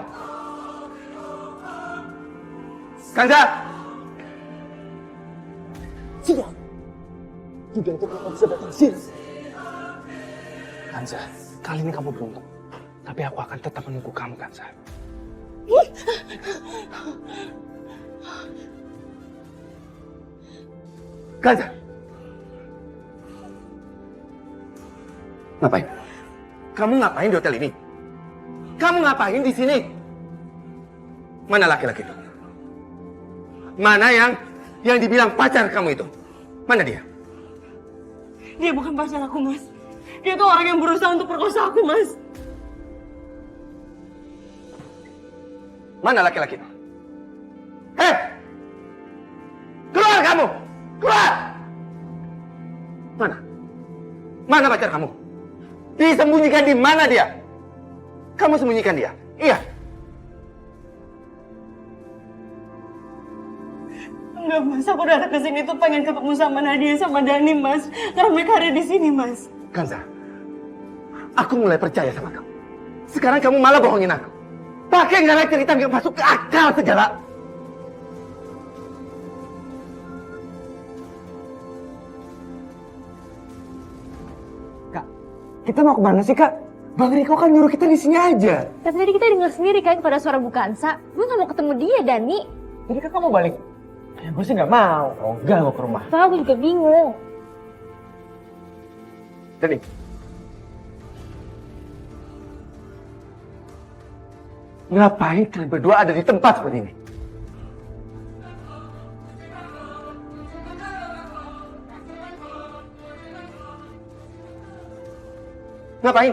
Kanza! Sudah. Tidak itu kamu bisa datang sini. Kanza, kali ini kamu beruntung. Tapi aku akan tetap menunggu kamu, Kanza. Kanza! Ngapain? Kamu ngapain di hotel ini? Kamu ngapain di sini? Mana laki-laki itu? Mana yang dibilang pacar kamu itu? Mana dia? Dia bukan pacar aku, Mas. Dia tuh orang yang berusaha untuk perkosa aku, Mas. Mana laki-laki itu? Hei! Keluar kamu! Keluar! Mana? Mana pacar kamu? Disembunyikan di mana dia? Kamu sembunyikan dia? Iya. Enggak, Mas. Aku datang ke sini tuh pengen ketemu sama Nadia sama Dani, Mas. Karena mereka ada di sini, Mas. Kanza, aku mulai percaya sama kamu. Sekarang kamu malah bohongin aku. Pakai nggak cerita nggak masuk ke akal segala. Kak, kita mau kemana sih, Kak? Bang Riko kan nyuruh kita di sini aja. Tapi tadi kita dengar sendiri kan pada suara Bu Kansa. Gue gak mau ketemu dia, Dani. Jadi kan kamu balik? Ya gue sih nggak mau. Oh enggak, mau ke rumah. Soalnya aku juga bingung. Dani. Ngapain kalian berdua ada di tempat seperti ini? Ngapain?